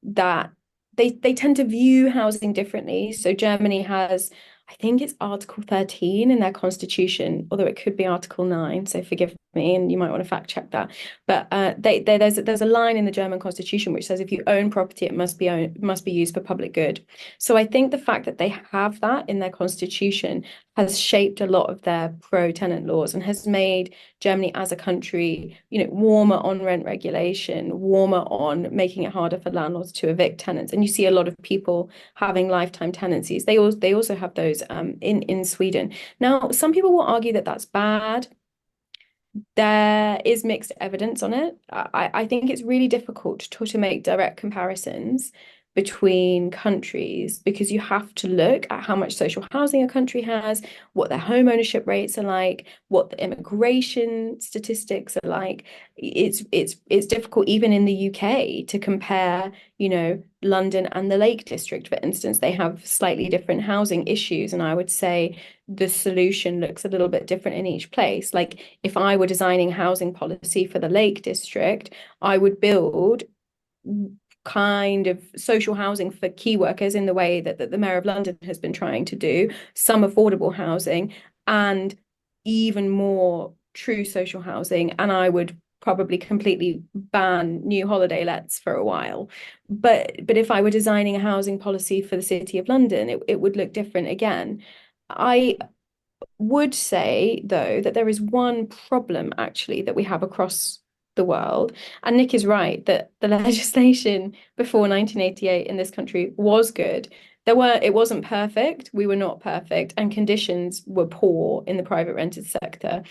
that they tend to view housing differently. So Germany has, I think it's Article 13 in their constitution, although it could be Article 9, so forgive me, and you might want to fact check that. But there's a line in the German constitution which says if you own property, it must be used for public good. So I think the fact that they have that in their constitution has shaped a lot of their pro-tenant laws and has made Germany as a country, warmer on rent regulation, warmer on making it harder for landlords to evict tenants. And you see a lot of people having lifetime tenancies. They also have those in Sweden. Now, some people will argue that that's bad. There is mixed evidence on it. I think it's really difficult to make direct comparisons between countries because you have to look at how much social housing a country has, what their home ownership rates are like, what the immigration statistics are like. It's difficult even in the UK to compare, London and the Lake District, for instance. They have slightly different housing issues, and I would say the solution looks a little bit different in each place. Like if I were designing housing policy for the Lake District, I would build kind of social housing for key workers in the way that the Mayor of London has been trying to do, some affordable housing, and even more true social housing. And I would probably completely ban new holiday lets for a while. But if I were designing a housing policy for the City of London, it would look different again. I would say, though, that there is one problem actually that we have across the world. And Nick is right that the legislation before 1988 in this country was good. It wasn't perfect. We were not perfect, and conditions were poor in the private rented sector.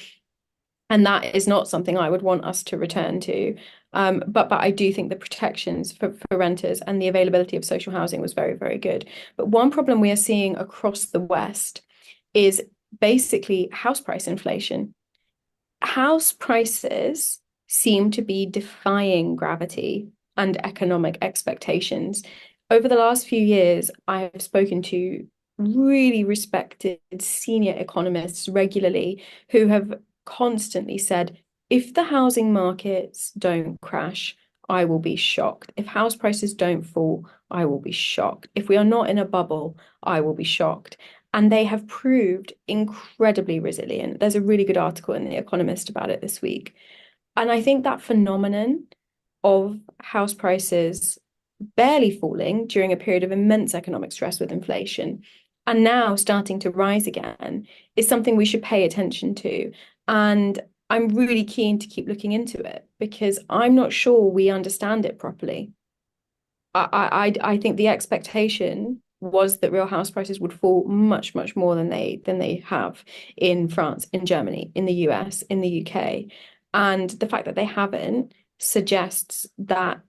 And that is not something I would want us to return to. But I do think the protections for renters and the availability of social housing was very, very good. But one problem we are seeing across the West is basically house price inflation. House prices seem to be defying gravity and economic expectations. Over the last few years, I have spoken to really respected senior economists regularly who have constantly said, if the housing markets don't crash, I will be shocked. If house prices don't fall, I will be shocked. If we are not in a bubble, I will be shocked. And they have proved incredibly resilient. There's a really good article in The Economist about it this week. And I think that phenomenon of house prices barely falling during a period of immense economic stress with inflation and now starting to rise again is something we should pay attention to. And I'm really keen to keep looking into it because I'm not sure we understand it properly. I think the expectation was that real house prices would fall much, much more than they have in France, in Germany, in the US, in the UK. And the fact that they haven't suggests that,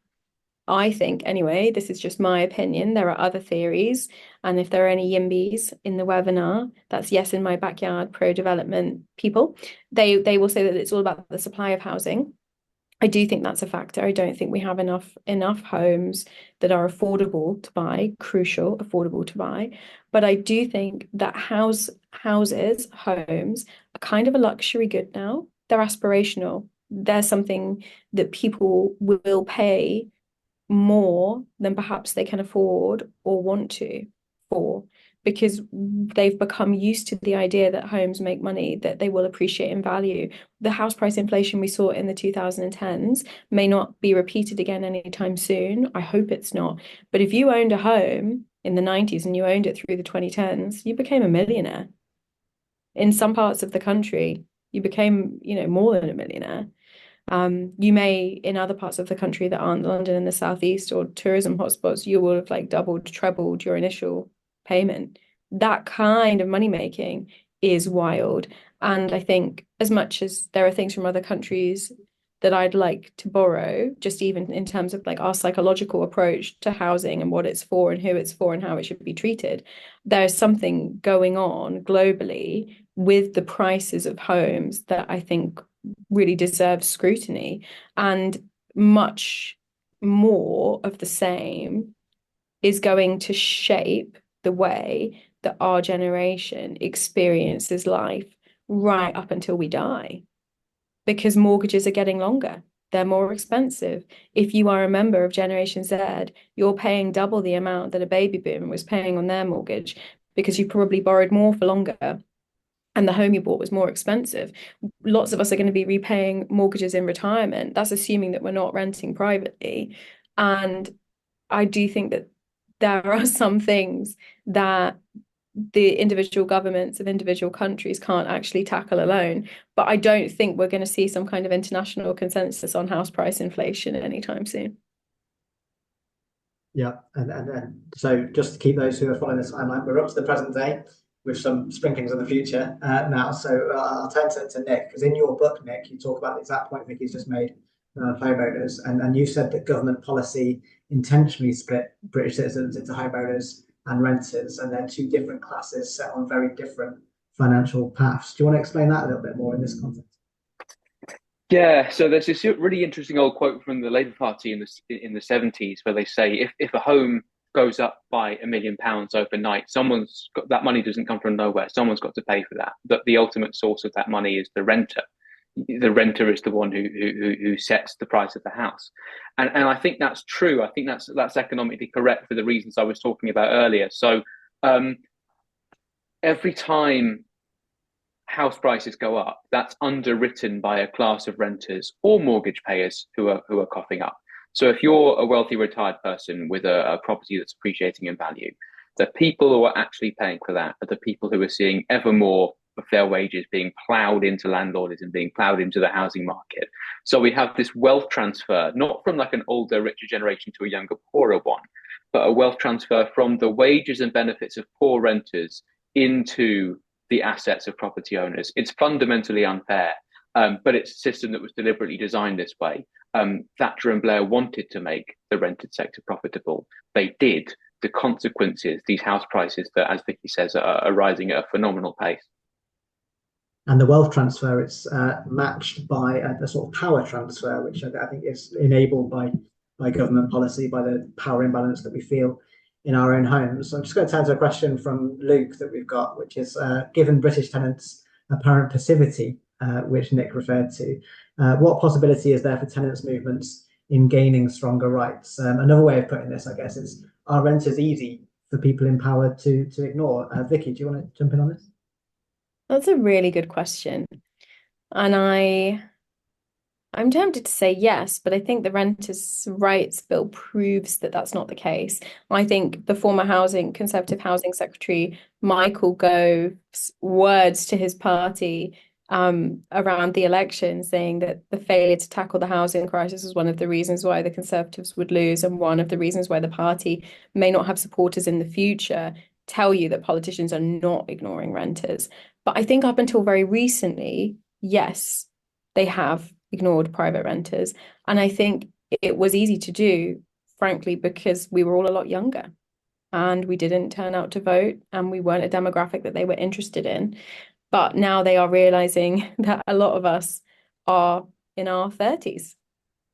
I think anyway, this is just my opinion, there are other theories. And if there are any YIMBYs in the webinar, that's Yes in My Backyard pro-development people, they will say that it's all about the supply of housing. I do think that's a factor. I don't think we have enough homes that are affordable to buy, crucial, affordable to buy. But I do think that homes are kind of a luxury good now. They're aspirational. They're something that people will pay more than perhaps they can afford or want to for, because they've become used to the idea that homes make money, that they will appreciate in value. The house price inflation we saw in the 2010s may not be repeated again anytime soon. I hope it's not. But if you owned a home in the 90s and you owned it through the 2010s, you became a millionaire. In some parts of the country, you became, more than a millionaire. You may, in other parts of the country that aren't London and the southeast or tourism hotspots, you will have doubled, trebled your initial payment. That kind of money making is wild. And I think as much as there are things from other countries that I'd like to borrow, just even in terms of our psychological approach to housing and what it's for and who it's for and how it should be treated, there's something going on globally with the prices of homes that I think really deserves scrutiny, and much more of the same is going to shape the way that our generation experiences life right up until we die, because mortgages are getting longer. they're more expensive. If you are a member of Generation Z, you're paying double the amount that a baby boomer was paying on their mortgage because you probably borrowed more for longer and the home you bought was more expensive. Lots of us are going to be repaying mortgages in retirement. That's assuming that we're not renting privately. And I do think that there are some things that the individual governments of individual countries can't actually tackle alone. But I don't think we're going to see some kind of international consensus on house price inflation anytime soon. Yeah, and so just to keep those who are following this timeline, we're up to the present day with some sprinklings of the future now. So I'll turn to Nick, because in your book, Nick, you talk about the exact point Vicky's just made around homeowners, and you said that government policy intentionally split British citizens into homeowners and renters, and they're two different classes set on very different financial paths. Do you want to explain that a little bit more in this context? Yeah, so there's this really interesting old quote from the Labour Party in the 70s where they say if a home goes up by £1 million overnight, that money doesn't come from nowhere. Someone's got to pay for that. But the ultimate source of that money is the renter. The renter is the one who sets the price of the house, and I think that's true. I think that's economically correct for the reasons I was talking about earlier. So every time house prices go up, that's underwritten by a class of renters or mortgage payers who are coughing up. So if you're a wealthy retired person with a property that's appreciating in value, the people who are actually paying for that are the people who are seeing ever more of their wages being ploughed into landlordism, being ploughed into the housing market. So we have this wealth transfer, not from like an older, richer generation to a younger, poorer one, but a wealth transfer from the wages and benefits of poor renters into the assets of property owners. It's fundamentally unfair, but it's a system that was deliberately designed this way. Thatcher and Blair wanted to make the rented sector profitable. They did. The consequences, these house prices that, as Vicky says, are rising at a phenomenal pace. And the wealth transfer, it's matched by a sort of power transfer, which I think is enabled by government policy, by the power imbalance that we feel in our own homes. So I'm just going to turn to a question from Luke that we've got, which is, given British tenants' apparent passivity, which Nick referred to, what possibility is there for tenants' movements in gaining stronger rights? Another way of putting this, I guess, is, are renters easy for people in power to ignore? Vicky, do you want to jump in on this? That's a really good question. And I'm tempted to say yes, but I think the Renters' Rights Bill proves that that's not the case. I think the former Conservative Housing Secretary, Michael Gove's words to his party around the election, saying that the failure to tackle the housing crisis was one of the reasons why the Conservatives would lose and one of the reasons why the party may not have supporters in the future, tell you that politicians are not ignoring renters. But I think up until very recently, yes, they have ignored private renters. And I think it was easy to do, frankly, because we were all a lot younger and we didn't turn out to vote and we weren't a demographic that they were interested in. But now they are realizing that a lot of us are in our 30s,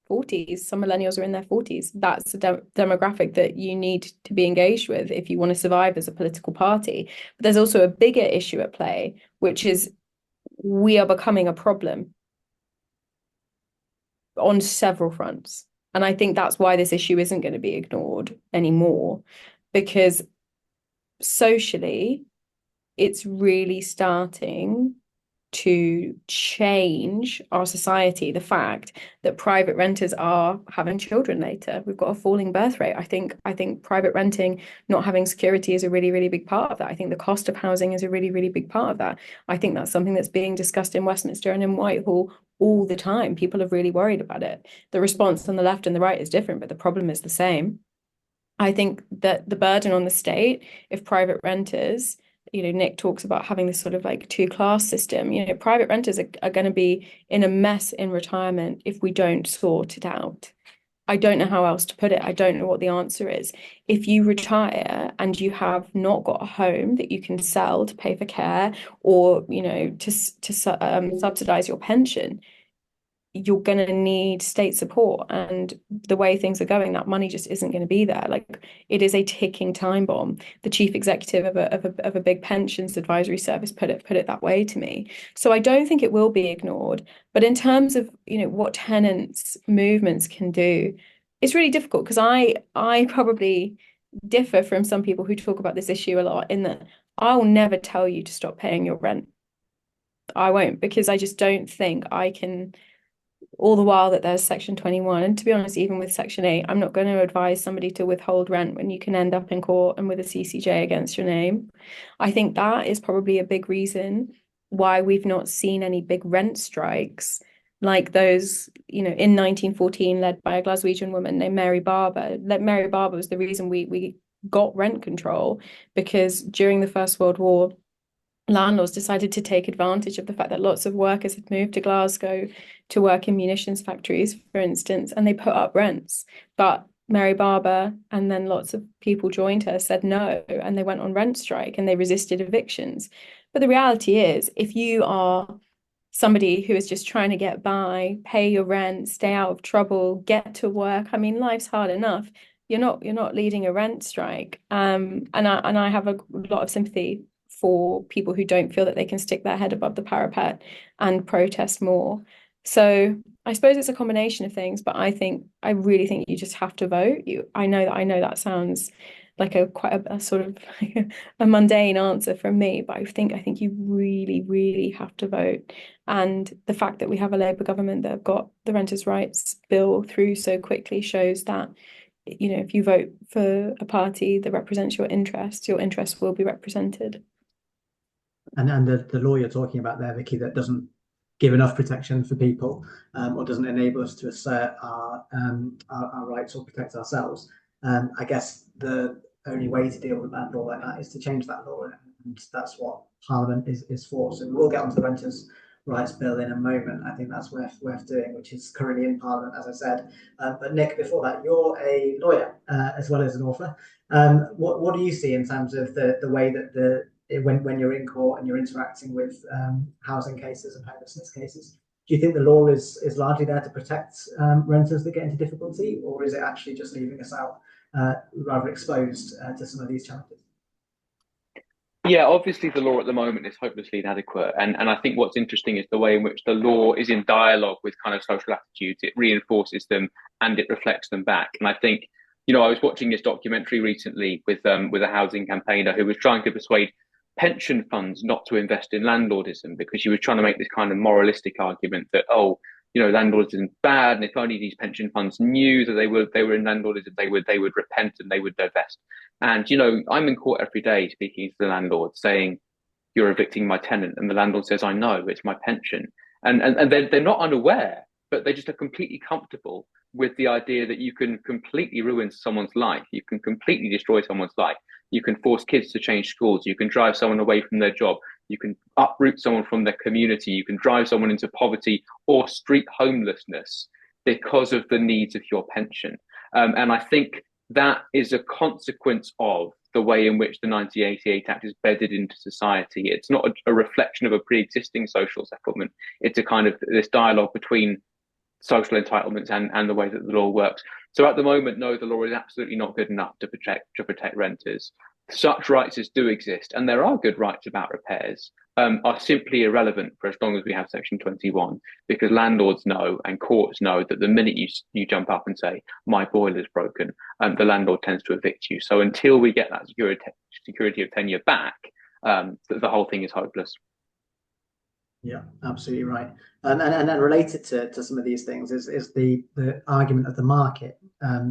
40s. Some millennials are in their 40s. That's a demographic that you need to be engaged with if you want to survive as a political party. But there's also a bigger issue at play, which is we are becoming a problem on several fronts. And I think that's why this issue isn't going to be ignored anymore, because socially, it's really starting to change our society. The fact that private renters are having children later. We've got a falling birth rate. I think private renting, not having security, is a really, really big part of that. I think the cost of housing is a really, really big part of that. I think that's something that's being discussed in Westminster and in Whitehall all the time. People are really worried about it. The response on the left and the right is different, but the problem is the same. I think that the burden on the state, if private renters, Nick talks about having this sort of like two-class system, private renters are going to be in a mess in retirement if we don't sort it out. I don't know how else to put it. I don't know what the answer is. If you retire and you have not got a home that you can sell to pay for care or, to subsidize your pension, you're going to need state support, and the way things are going, that money just isn't going to be there. Like, it is a ticking time bomb. The chief executive of a big pensions advisory service put it that way to me. So I don't think it will be ignored. But in terms of, you know, what tenants movements can do, it's really difficult, because I probably differ from some people who talk about this issue a lot, in that I'll never tell you to stop paying your rent. I won't, because I just don't think I can, all the while that there's Section 21. And to be honest, even with Section 8, I'm not going to advise somebody to withhold rent when you can end up in court and with a CCJ against your name. I think that is probably a big reason why we've not seen any big rent strikes like those, you know, in 1914, led by a Glaswegian woman named Mary Barber. Mary Barber was the reason we got rent control, because during the First World War, landlords decided to take advantage of the fact that lots of workers had moved to Glasgow to work in munitions factories, for instance, and they put up rents. But Mary Barber, and then lots of people joined her, said no, and they went on rent strike and they resisted evictions. But the reality is, if you are somebody who is just trying to get by, pay your rent, stay out of trouble, get to work, I mean, life's hard enough. You're not leading a rent strike. And I have a lot of sympathy for people who don't feel that they can stick their head above the parapet and protest more. So I suppose it's a combination of things, but I really think you just have to vote. I know that sounds like quite a sort of a mundane answer from me, but I think you really, really have to vote. And the fact that we have a Labour government that have got the Renters' Rights Bill through so quickly shows that, you know, if you vote for a party that represents your interests will be represented. And the law you're talking about there, Vicky, that doesn't give enough protection for people, or doesn't enable us to assert our rights or protect ourselves. I guess the only way to deal with that law like that is to change that law, and that's what Parliament is for. So we'll get onto the Renters' Rights Bill in a moment. I think that's worth doing, which is currently in Parliament, as I said. But Nick, before that, you're a lawyer as well as an author. What do you see in terms of the way that when you're in court and you're interacting with housing cases and homelessness cases? Do you think the law is largely there to protect renters that get into difficulty, or is it actually just leaving us out rather exposed to some of these challenges? Yeah, obviously the law at the moment is hopelessly inadequate. And I think what's interesting is the way in which the law is in dialogue with kind of social attitudes. It reinforces them and it reflects them back. And I think, you know, I was watching this documentary recently with a housing campaigner who was trying to persuade pension funds not to invest in landlordism, because she was trying to make this kind of moralistic argument that, oh, you know, landlords isn't bad, and if only these pension funds knew that they were in landlordism, they would repent and they would divest. And you know, I'm in court every day speaking to the landlord, saying, "You're evicting my tenant," and the landlord says, "I know, it's my pension," and they're not unaware, but they just are completely comfortable with the idea that you can completely ruin someone's life, you can completely destroy someone's life, you can force kids to change schools, you can drive someone away from their job, you can uproot someone from their community, you can drive someone into poverty or street homelessness because of the needs of your pension. And I think that is a consequence of the way in which the 1988 Act is bedded into society. It's not a reflection of a pre-existing social settlement. It's a kind of this dialogue between social entitlements and the way that the law works. So at the moment, no, the law is absolutely not good enough to protect renters. Such rights as do exist, and there are good rights about repairs, are simply irrelevant for as long as we have Section 21, because landlords know and courts know that the minute you jump up and say, my boiler's broken, the landlord tends to evict you. So until we get that security of tenure back, the whole thing is hopeless. Yeah, absolutely right. And then related to some of these things is the argument of the market.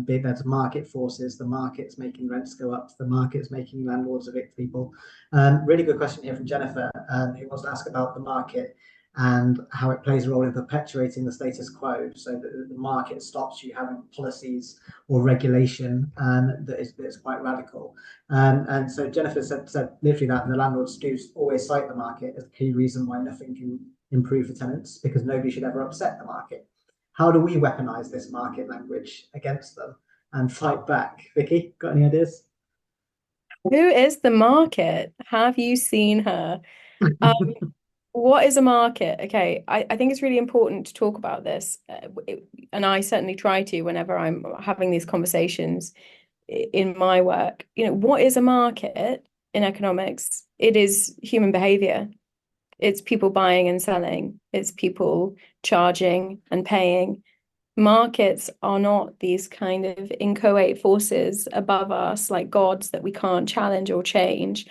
Being that market forces, the market's making rents go up, the market's making landlords evict people. Really good question here from Jennifer, who wants to ask about the market and how it plays a role in perpetuating the status quo, so that the market stops you having policies or regulation that is quite radical. And so Jennifer said literally that, and the landlords do always cite the market as the key reason why nothing can improve for tenants, because nobody should ever upset the market. How do we weaponize this market language against them and fight back? Vicky, got any ideas? Who is the market? Have you seen her? What is a market? Okay, I think it's really important to talk about this, and I certainly try to whenever I'm having these conversations in my work. What is a market in economics? It is human behavior. It's people buying and selling. It's people charging and paying. Markets are not these kind of inchoate forces above us, like gods that we can't challenge or change.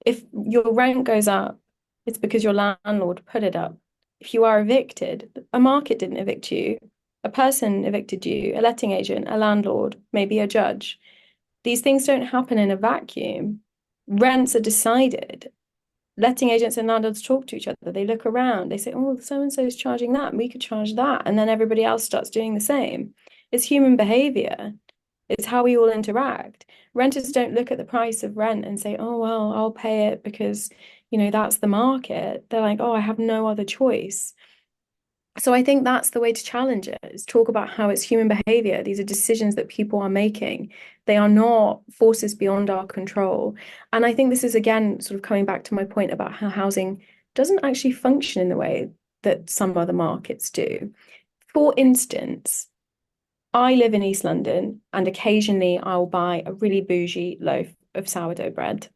If your rent goes up, it's because your landlord put it up. If you are evicted, a market didn't evict you. A person evicted you, a letting agent, a landlord, maybe a judge. These things don't happen in a vacuum. Rents are decided. Letting agents and landlords talk to each other. They look around, they say, oh, so and so is charging that, and we could charge that. And then everybody else starts doing the same. It's human behavior. It's how we all interact. Renters don't look at the price of rent and say, oh, well, I'll pay it because, that's the market. They're like, oh, I have no other choice. So I think that's the way to challenge it, is talk about how it's human behavior. These are decisions that people are making. They are not forces beyond our control. And I think this is, again, sort of coming back to my point about how housing doesn't actually function in the way that some other markets do. For instance, I live in East London, and occasionally I'll buy a really bougie loaf of sourdough bread.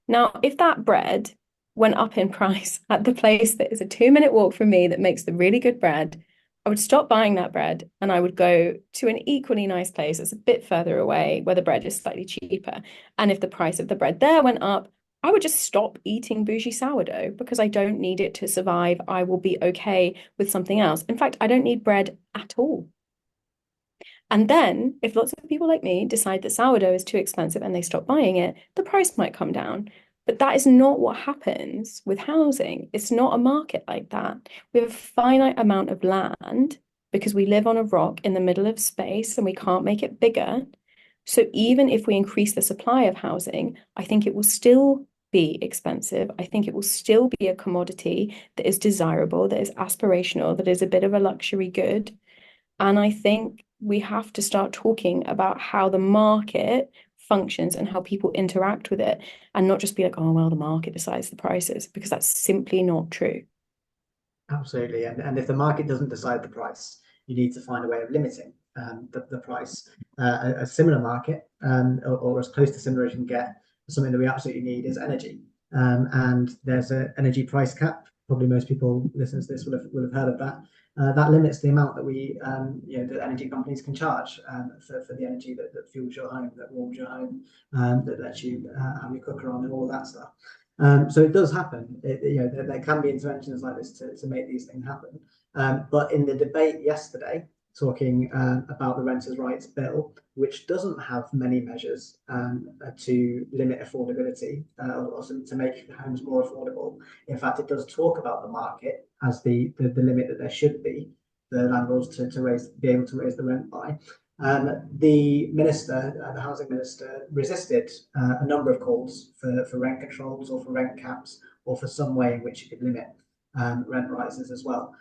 Now, if that bread went up in price at the place that is a 2-minute walk from me that makes the really good bread, I would stop buying that bread and I would go to an equally nice place that's a bit further away where the bread is slightly cheaper. And if the price of the bread there went up, I would just stop eating bougie sourdough because I don't need it to survive. I will be okay with something else. In fact, I don't need bread at all. And then, if lots of people like me decide that sourdough is too expensive and they stop buying it, the price might come down. But that is not what happens with housing. It's not a market like that. We have a finite amount of land because we live on a rock in the middle of space and we can't make it bigger. So even if we increase the supply of housing, I think it will still be expensive. I think it will still be a commodity that is desirable, that is aspirational, that is a bit of a luxury good. And I think we have to start talking about how the market functions and how people interact with it, and not just be like, oh, well, the market decides the prices, because that's simply not true. Absolutely. And if the market doesn't decide the price, you need to find a way of limiting the price. A similar market, or as close to similar as you can get, something that we absolutely need is energy. And there's an energy price cap. Probably most people listening to this will have heard of that. That limits the amount that the energy companies can charge for the energy that fuels your home, that warms your home, that lets you have your cooker on and all that stuff. So it does happen. There can be interventions like this to make these things happen. But in the debate yesterday, talking about the Renters' Rights Bill, which doesn't have many measures to limit affordability or to make homes more affordable. In fact, it does talk about the market as the limit that there should be for landlords to be able to raise the rent by. The minister, the housing minister, resisted a number of calls for rent controls or for rent caps or for some way in which you could limit rent rises as well.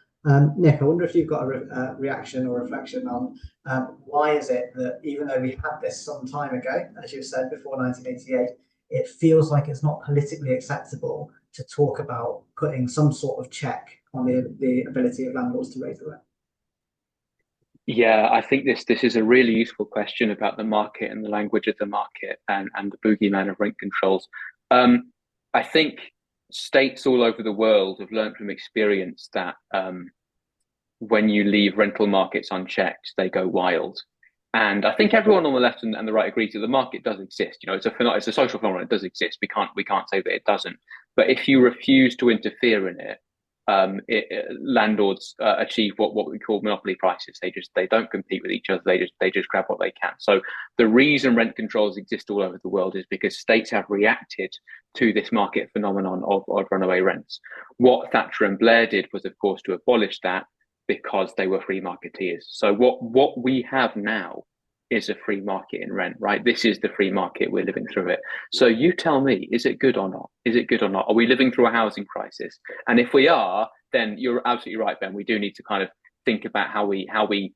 Nick, I wonder if you've got a reaction or reflection on why is it that even though we had this some time ago, as you said, before 1988, it feels like it's not politically acceptable to talk about putting some sort of check on the ability of landlords to raise the rent? Yeah, I think this is a really useful question about the market and the language of the market and the boogeyman of rent controls. I think states all over the world have learned from experience that when you leave rental markets unchecked, they go wild. And I think everyone on the left and the right agrees that the market does exist. It's a social phenomenon. It does exist. We can't say that it doesn't. But if you refuse to interfere in it, landlords achieve what we call monopoly prices. They don't compete with each other. They just grab what they can. So the reason rent controls exist all over the world is because states have reacted to this market phenomenon of runaway rents. What Thatcher and Blair did was, of course, to abolish that because they were free marketeers. So what we have now is a free market in rent, right? This is the free market. We're living through it. So you tell me, is it good or not? Is it good or not? Are we living through a housing crisis? And if we are, then you're absolutely right, Ben. We do need to kind of think about how we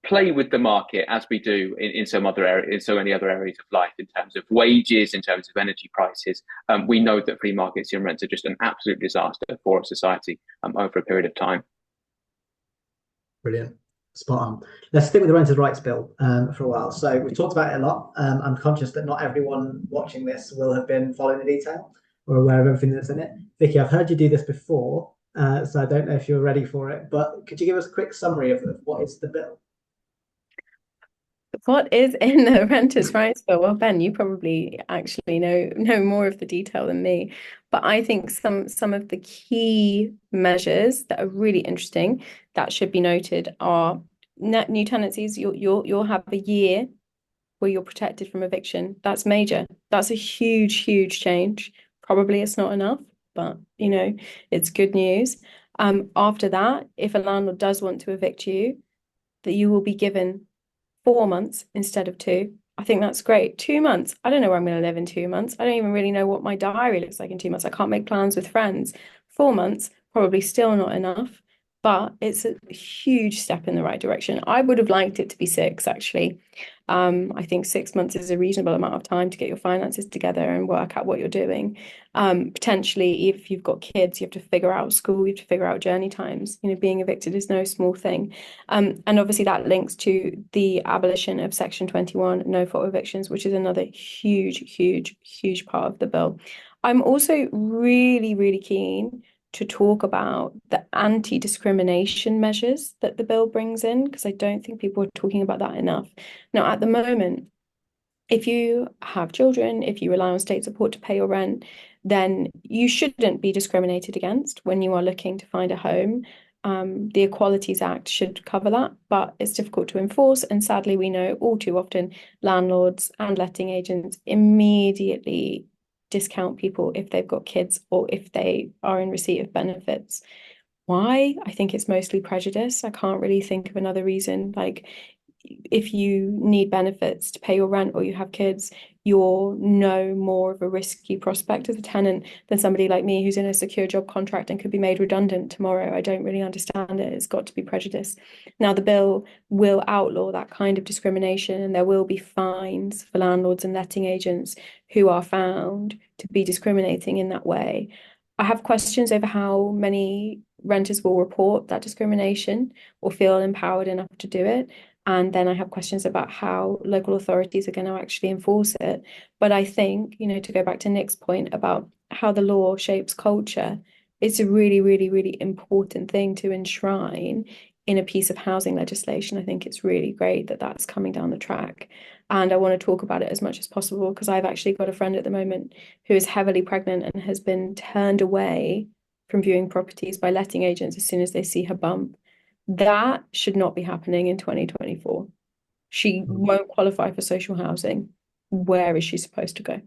play with the market as we do in some other areas, in so many other areas of life, in terms of wages, in terms of energy prices. We know that free markets in rents are just an absolute disaster for a society over a period of time. Brilliant. Spot on. Let's stick with the Renters' Rights Bill for a while. So we've talked about it a lot. I'm conscious that not everyone watching this will have been following the detail or aware of everything that's in it. Vicky, I've heard you do this before, so I don't know if you're ready for it, but could you give us a quick summary of what is the bill? What is in the Renters' Rights Bill? Well, Ben, you probably actually know more of the detail than me. But I think some of the key measures that are really interesting that should be noted are net new tenancies. You'll have a year where you're protected from eviction. That's major. That's a huge change. Probably it's not enough, but it's good news. After that, if a landlord does want to evict you, that you will be given 4 months instead of 2. I think that's great. 2 months. I don't know where I'm going to live in 2 months. I don't even really know what my diary looks like in 2 months. I can't make plans with friends. 4 months, probably still not enough, but it's a huge step in the right direction. I would have liked it to be 6, actually. I think 6 months is a reasonable amount of time to get your finances together and work out what you're doing. Potentially, if you've got kids, you have to figure out school, you have to figure out journey times. Being evicted is no small thing. And obviously that links to the abolition of Section 21, no-fault evictions, which is another huge part of the bill. I'm also really keen to talk about the anti-discrimination measures that the bill brings in, because I don't think people are talking about that enough. Now, at the moment, if you have children, if you rely on state support to pay your rent, then you shouldn't be discriminated against when you are looking to find a home. The Equalities Act should cover that, but it's difficult to enforce. And sadly, we know all too often landlords and letting agents immediately discount people if they've got kids or if they are in receipt of benefits. Why? I think it's mostly prejudice. I can't really think of another reason. Like, if you need benefits to pay your rent or you have kids, you're no more of a risky prospect as a tenant than somebody like me who's in a secure job contract and could be made redundant tomorrow. I don't really understand it. It's got to be prejudice. Now, the bill will outlaw that kind of discrimination, and there will be fines for landlords and letting agents who are found to be discriminating in that way. I have questions over how many renters will report that discrimination or feel empowered enough to do it. And then I have questions about how local authorities are going to actually enforce it. But I think, to go back to Nick's point about how the law shapes culture, it's a really important thing to enshrine in a piece of housing legislation. I think it's really great that that's coming down the track. And I want to talk about it as much as possible, because I've actually got a friend at the moment who is heavily pregnant and has been turned away from viewing properties by letting agents as soon as they see her bump. That should not be happening in 2024. She won't qualify for social housing. Where is she supposed to go?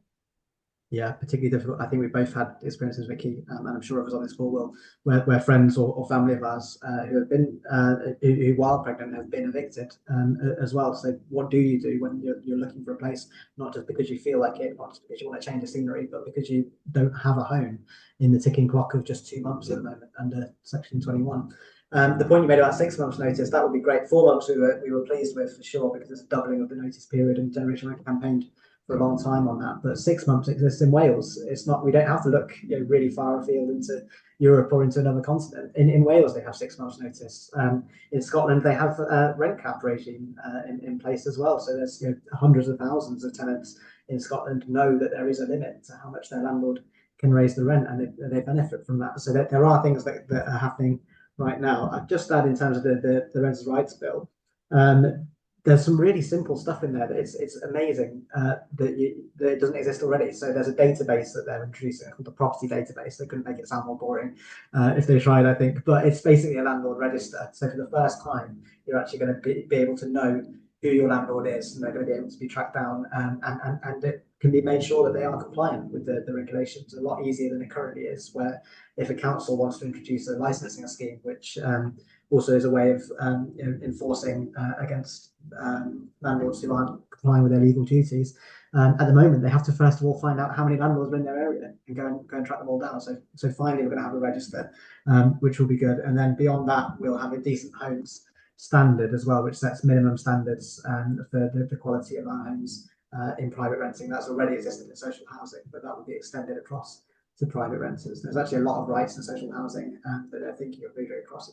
Yeah, particularly difficult. I think we've both had experiences, Vicky, and I'm sure others on this call will, where friends or family of ours who have been, who while pregnant have been evicted as well. So what do you do when you're looking for a place, not just because you feel like it, not just because you want to change the scenery, but because you don't have a home in the ticking clock of just 2 months at the moment under Section 21. The point you made about 6 months notice, that would be great. 4 months we were pleased with for sure, because it's a doubling of the notice period, and Generation Rent campaigned for a long time on that. But 6 months exists in Wales. It's not, we don't have to look really far afield into Europe or into another continent. In Wales they have 6 months notice. In Scotland they have a rent cap regime in place as well. So there's hundreds of thousands of tenants in Scotland know that there is a limit to how much their landlord can raise the rent, and they benefit from that. So there are things that are happening right now. I'd just add, in terms of the Renters' Rights Bill, there's some really simple stuff in there that it's amazing that it doesn't exist already. So there's a database that they're introducing called the property database. They couldn't make it sound more boring if they tried, I think, but it's basically a landlord register. So for the first time, you're actually going to be able to know who your landlord is, and they're going to be able to be tracked down, and it can be made sure that they are compliant with the regulations. A lot easier than it currently is, where if a council wants to introduce a licensing scheme, which also is a way of enforcing against landlords who aren't complying with their legal duties. At the moment, they have to first of all find out how many landlords are in their area and go and track them all down. So finally, we're going to have a register, which will be good. And then beyond that, we'll have a decent homes standard as well, which sets minimum standards for the quality of our homes in private renting. That's already existed in social housing, but that will be extended across to private renters. There's actually a lot of rights in social housing that are thinking of moving across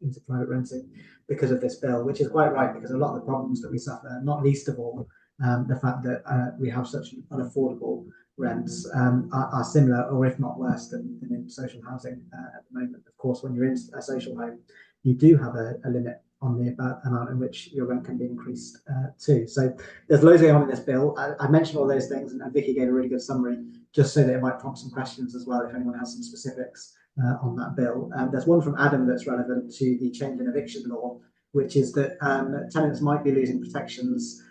into private renting because of this bill, which is quite right, because a lot of the problems that we suffer, not least of all the fact that we have such unaffordable rents, are similar, or if not worse, than in social housing at the moment. Of course, when you're in a social home, you do have a limit on the amount in which your rent can be increased too. So there's loads going on in this bill. I mentioned all those things, and Vicky gave a really good summary, just so that it might prompt some questions as well if anyone has some specifics on that bill. There's one from Adam that's relevant to the change in eviction law, which is that tenants might be losing protections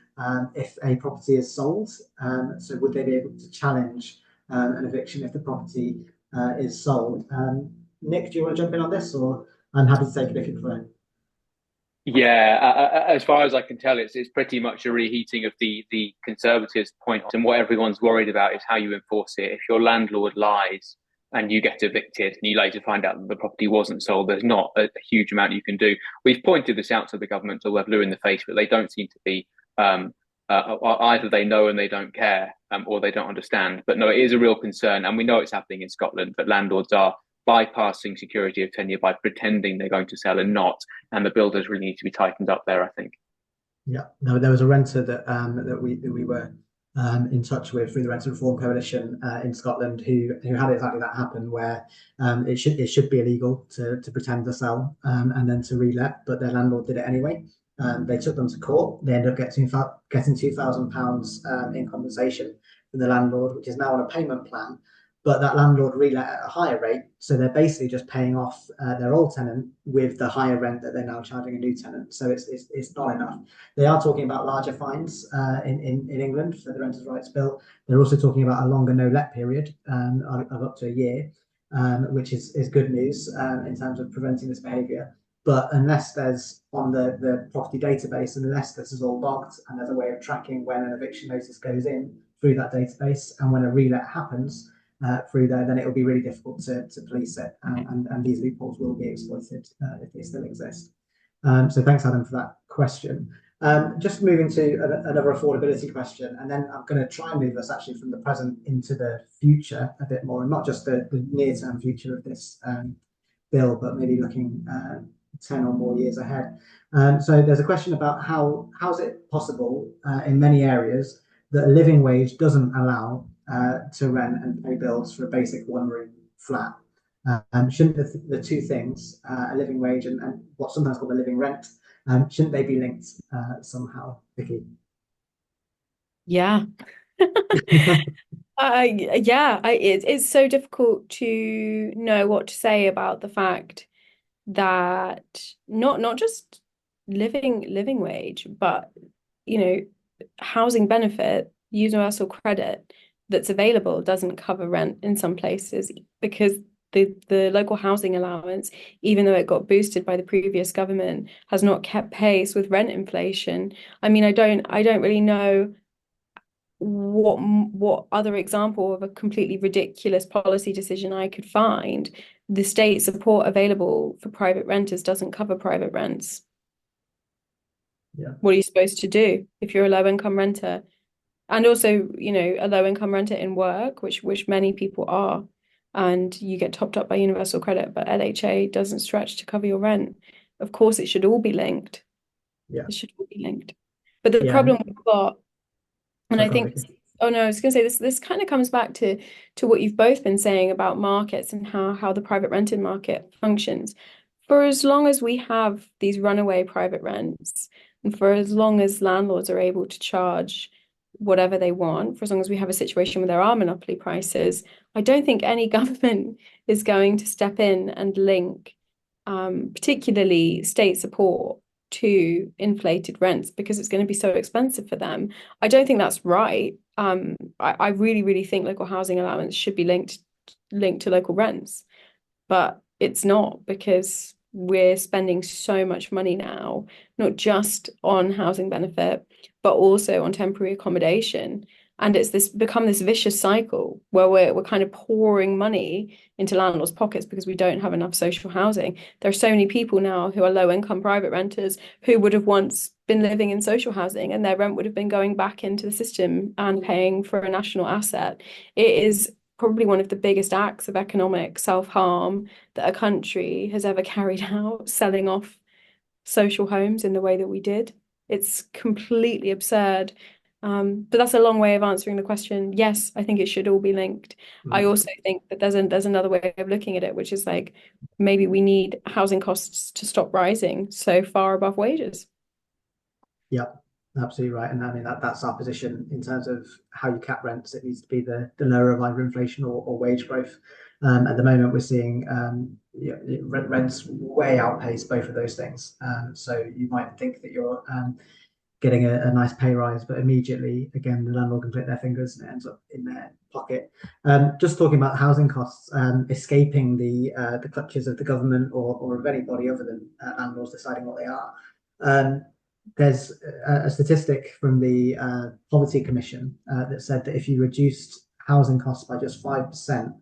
if a property is sold. So would they be able to challenge an eviction if the property is sold? Nick, do you want to jump in on this, or I'm happy to take it if you prefer? Yeah, as far as I can tell, it's pretty much a reheating of the Conservatives' point, and what everyone's worried about is how you enforce it. If your landlord lies and you get evicted and you later find out that the property wasn't sold, there's not a huge amount you can do. We've pointed this out to the government till we're blue in the face, but they don't seem to be either they know and they don't care, or they don't understand. But no, it is a real concern, and we know it's happening in Scotland, that landlords are bypassing security of tenure by pretending they're going to sell and not, and the builders really need to be tightened up there, I think. Yeah, no, there was a renter that we were in touch with through the Renter Reform Coalition in Scotland who had exactly that happen, where it should be illegal to pretend to sell and then to relet, but their landlord did it anyway. They took them to court. They ended up getting £2,000 in compensation from the landlord, which is now on a payment plan. But that landlord relet at a higher rate, so they're basically just paying off their old tenant with the higher rent that they're now charging a new tenant. So it's not enough. They are talking about larger fines in England for the Renters' Rights Bill. They're also talking about a longer no-let period of up to a year, which is good news in terms of preventing this behaviour. But unless there's on the property database, unless this is all logged and there's a way of tracking when an eviction notice goes in through that database and when a relet happens through there, then it will be really difficult to police it, and these loopholes will be exploited if they still exist. So thanks, Adam, for that question. Just moving to another affordability question, and then I'm going to try and move us actually from the present into the future a bit more, and not just the near-term future of this bill, but maybe looking 10 or more years ahead. So there's a question about how is it possible in many areas that a living wage doesn't allow to rent and pay bills for a basic one-room flat. Shouldn't the two things, a living wage and what's sometimes called a living rent, shouldn't they be linked somehow, Vicky? Yeah. It's so difficult to know what to say about the fact that not just living wage, but housing benefit, universal credit that's available doesn't cover rent in some places, because the local housing allowance, even though it got boosted by the previous government, has not kept pace with rent inflation. I mean, I don't really know what other example of a completely ridiculous policy decision I could find. The state support available for private renters doesn't cover private rents. Yeah. What are you supposed to do if you're a low-income renter? And also, a low-income renter in work, which many people are, and you get topped up by universal credit, but LHA doesn't stretch to cover your rent. Of course, it should all be linked. Yeah. It should all be linked. But the problem we've got, and I think, I was going to say this kind of comes back to what you've both been saying about markets and how the private rented market functions. For as long as we have these runaway private rents, and for as long as landlords are able to charge whatever they want, for as long as we have a situation where there are monopoly prices, I don't think any government is going to step in and link particularly state support to inflated rents, because it's going to be so expensive for them. I don't think that's right. I really, really think local housing allowance should be linked to local rents, but it's not, because we're spending so much money now, not just on housing benefit, but also on temporary accommodation. And it's become this vicious cycle where we're kind of pouring money into landlords' pockets because we don't have enough social housing. There are so many people now who are low income private renters who would have once been living in social housing, and their rent would have been going back into the system and paying for a national asset. It is probably one of the biggest acts of economic self-harm that a country has ever carried out, selling off social homes in the way that we did. It's completely absurd. But that's a long way of answering the question. Yes, I think it should all be linked. I also think that there's another way of looking at it, which is like maybe we need housing costs to stop rising so far above wages. Yeah, absolutely right. And I mean that's our position in terms of how you cap rents. It needs to be the lower of either inflation or wage growth. At the moment, we're seeing rents way outpace both of those things. So you might think that you're getting a nice pay rise, but immediately, again, the landlord can click their fingers and it ends up in their pocket. Just talking about housing costs, escaping the clutches of the government or of anybody other than landlords deciding what they are. There's a statistic from the Poverty Commission that said that if you reduced housing costs by just 5%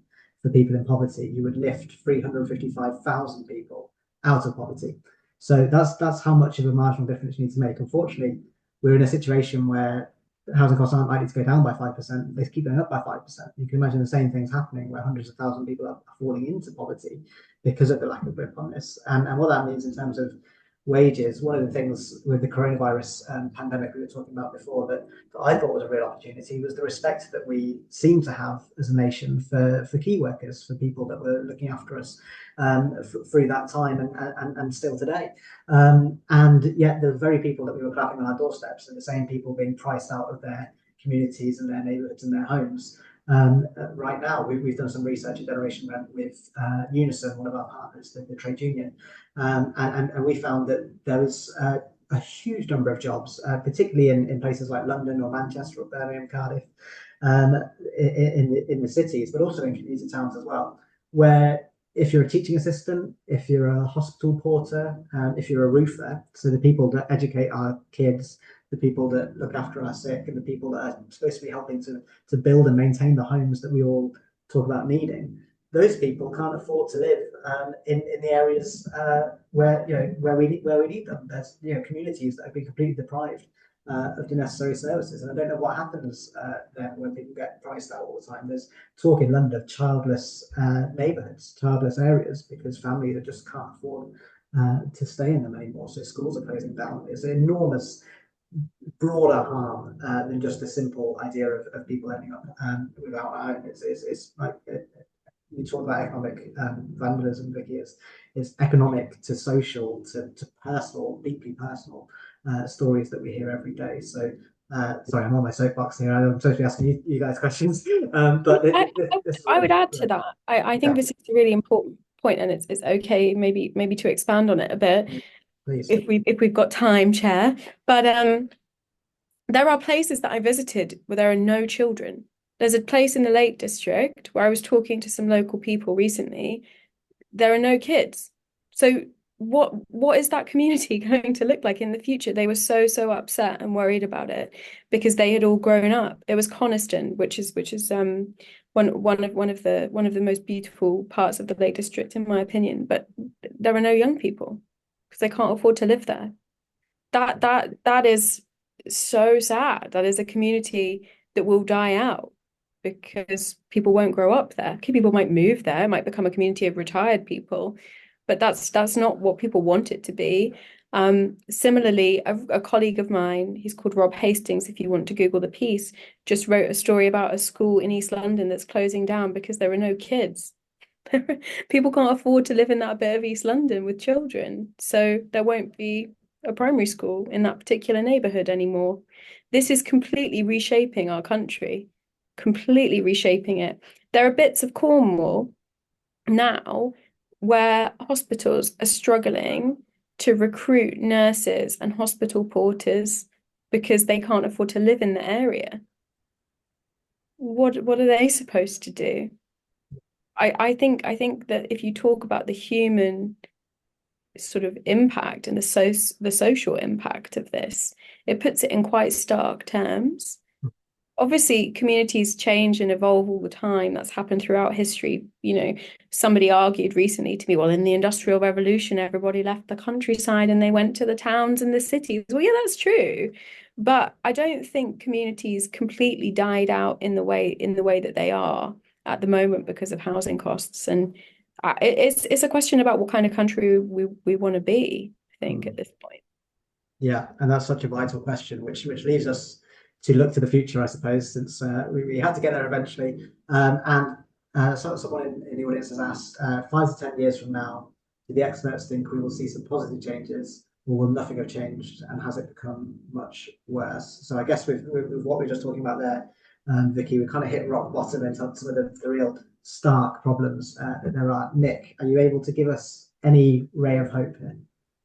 for people in poverty, you would lift 355,000 people out of poverty. So that's how much of a marginal difference you need to make. Unfortunately, we're in a situation where housing costs aren't likely to go down by 5%. They keep going up by 5%. You can imagine the same things happening where hundreds of thousands of people are falling into poverty because of the lack of grip on this. And what that means in terms of wages, one of the things with the coronavirus pandemic we were talking about before that I thought was a real opportunity was the respect that we seem to have as a nation for key workers, for people that were looking after us through that time and still today. And yet the very people that we were clapping on our doorsteps are the same people being priced out of their communities and their neighbourhoods and their homes. Right now, we've done some research at Generation Rent with Unison, one of our partners, the trade union, and we found that there was a huge number of jobs, particularly in places like London or Manchester or Birmingham, Cardiff, in the cities, but also in community towns as well, where if you're a teaching assistant, if you're a hospital porter, if you're a roofer, so the people that educate our kids, the people that look after our sick, and the people that are supposed to be helping to build and maintain the homes that we all talk about needing, those people can't afford to live in the areas where we need them. There's communities that have been completely deprived of the necessary services, and I don't know what happens there when people get priced out all the time. There's talk in London of childless neighbourhoods, childless areas, because families just can't afford to stay in them anymore. So schools are closing down. It's an enormous, broader harm than just a simple idea of people ending up without a home. It's like you talk about economic vandalism, Vicky. It's economic to social to personal, deeply personal stories that we hear every day. So sorry, I'm on my soapbox here. I'm supposed to be asking you guys questions, but I would add to that. I think this is a really important point, and it's okay maybe to expand on it a bit. Please. If we've got time, Chair. But there are places that I visited where there are no children. There's a place in the Lake District where I was talking to some local people recently. There are no kids. So what is that community going to look like in the future? They were so upset and worried about it because they had all grown up. It was Coniston, which is one of the most beautiful parts of the Lake District, in my opinion. But there are no young people because they can't afford to live there. That is so sad. That is a community that will die out because people won't grow up there. People might move there, it might become a community of retired people, but that's not what people want it to be. Similarly, a colleague of mine, he's called Rob Hastings, if you want to Google the piece, just wrote a story about a school in East London that's closing down because there are no kids. People can't afford to live in that bit of East London with children, so there won't be a primary school in that particular neighbourhood anymore. This is completely reshaping our country, completely reshaping it. There are bits of Cornwall now where hospitals are struggling to recruit nurses and hospital porters because they can't afford to live in the area. What are they supposed to do? I think that if you talk about the human sort of impact and the social impact of this, it puts it in quite stark terms. obviously communities change and evolve all the time. That's happened throughout history. Somebody argued recently to me, well, in the Industrial Revolution, everybody left the countryside and they went to the towns and the cities. Well, yeah, that's true. But I don't think communities completely died out in the way that they are at the moment because of housing costs. And it's a question about what kind of country we want to be, I think, at this point. Yeah, and that's such a vital question, which leaves us to look to the future, I suppose, since we had to get there eventually. So someone in the audience has asked, 5 to 10 years from now, do the experts think we will see some positive changes, or will nothing have changed, and has it become much worse? So I guess with what we were just talking about there, Vicky, we kind of hit rock bottom in some of the real stark problems that there are. Nick, are you able to give us any ray of hope here?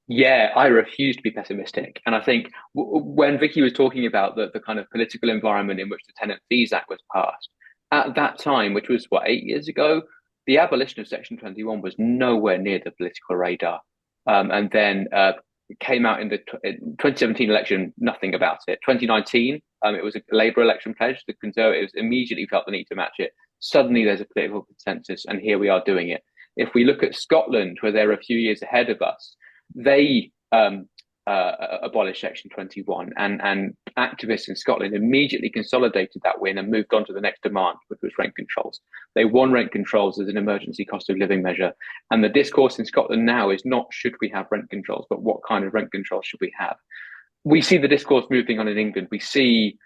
Yeah, I refuse to be pessimistic. And I think when Vicky was talking about the kind of political environment in which the Tenant Fees Act was passed, at that time, which was 8 years ago, the abolition of Section 21 was nowhere near the political radar. And then it came out in the 2017 election, nothing about it. 2019, it was a Labour election pledge. The Conservatives immediately felt the need to match it. Suddenly there's a political consensus, and here we are doing it. If we look at Scotland, where they're a few years ahead of us, they abolished Section 21, and activists in Scotland immediately consolidated that win and moved on to the next demand, which was rent controls. They won rent controls as an emergency cost of living measure. And the discourse in Scotland now is not should we have rent controls, but what kind of rent controls should we have? We see the discourse moving on in England. We see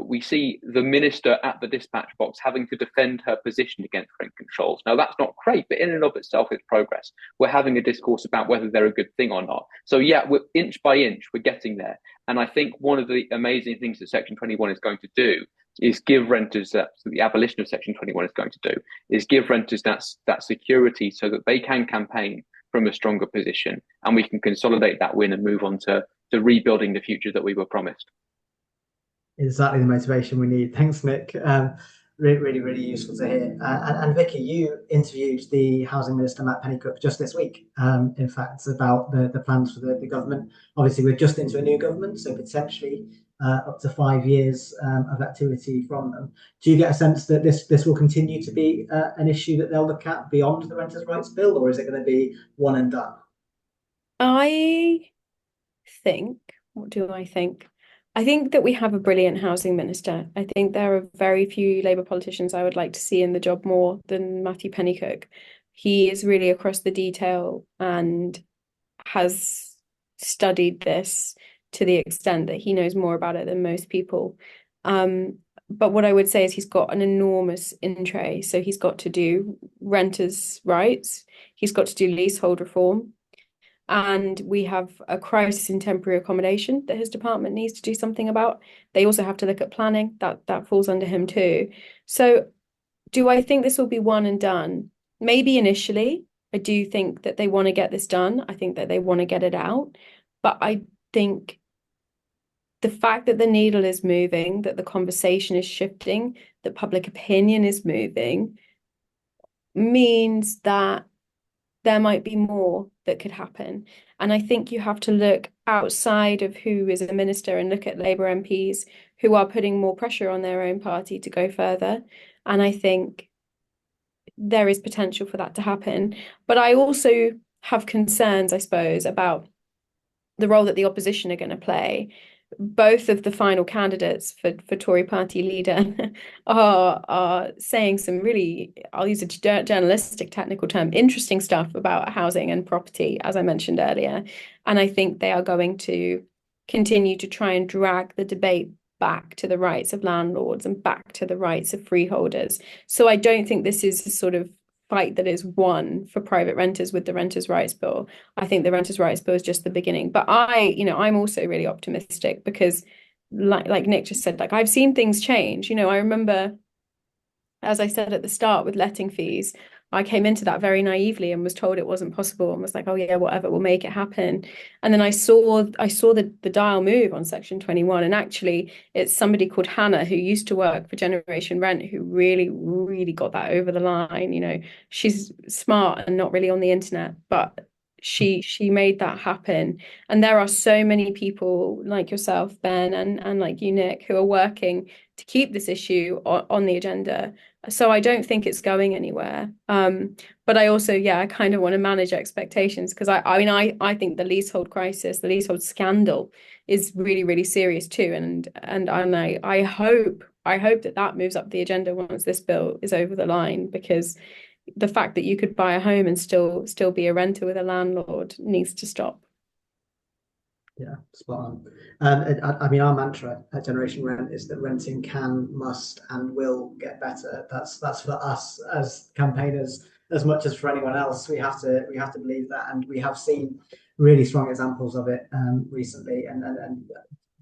we see the minister at the dispatch box having to defend her position against rent controls. Now, that's not great, but in and of itself, it's progress. We're having a discourse about whether they're a good thing or not. So, yeah, we're inch by inch, we're getting there. And I think one of the amazing things that Section 21 is going to do is give renters the abolition of Section 21 is going to do is give renters that security so that they can campaign from a stronger position, and we can consolidate that win and move on to rebuilding the future that we were promised. Exactly the motivation we need. Thanks, Nick. Really, really useful to hear. And Vicky, you interviewed the Housing Minister, Matt Pennycook, just this week, in fact, about the plans for the government. Obviously, we're just into a new government, so potentially up to 5 years of activity from them. Do you get a sense that this will continue to be an issue that they'll look at beyond the Renters' Rights Bill, or is it going to be one and done? What do I think? I think that we have a brilliant housing minister. I think there are very few Labour politicians I would like to see in the job more than Matthew Pennycook. He is really across the detail and has studied this to the extent that he knows more about it than most people. But what I would say is he's got an enormous in tray. So he's got to do renters' rights. He's got to do leasehold reform. And we have a crisis in temporary accommodation that his department needs to do something about. They also have to look at planning. That falls under him too. So do I think this will be one and done? Maybe initially. I do think that they want to get this done. I think that they want to get it out. But I think the fact that the needle is moving, that the conversation is shifting, that public opinion is moving, means that there might be more that could happen. And I think you have to look outside of who is a minister and look at Labour MPs who are putting more pressure on their own party to go further. And I think there is potential for that to happen. But I also have concerns, I suppose, about the role that the opposition are going to play. Both of the final candidates for Tory party leader are saying some really, I'll use a journalistic technical term, interesting stuff about housing and property, as I mentioned earlier. And I think they are going to continue to try and drag the debate back to the rights of landlords and back to the rights of freeholders. So I don't think this is a sort of fight that is won for private renters with the Renters' Rights Bill. I think the Renters' Rights Bill is just the beginning. But I'm also really optimistic because like Nick just said, like I've seen things change. I remember, as I said at the start with letting fees, I came into that very naively and was told it wasn't possible and was like, oh yeah, whatever, we'll make it happen. And then I saw the dial move on Section 21. And actually it's somebody called Hannah who used to work for Generation Rent who really, really got that over the line. She's smart and not really on the internet, but she made that happen. And there are so many people like yourself, Ben, and like you, Nick, who are working to keep this issue on the agenda. So I don't think it's going anywhere. But I also, yeah, I kind of want to manage expectations, because I mean, I think the leasehold crisis, the leasehold scandal is really, really serious too. And I hope that moves up the agenda once this bill is over the line, because the fact that you could buy a home and still be a renter with a landlord needs to stop. Yeah, spot on. I mean, our mantra at Generation Rent is that renting can, must, and will get better. That's for us as campaigners as much as for anyone else. We have to believe that, and we have seen really strong examples of it recently. And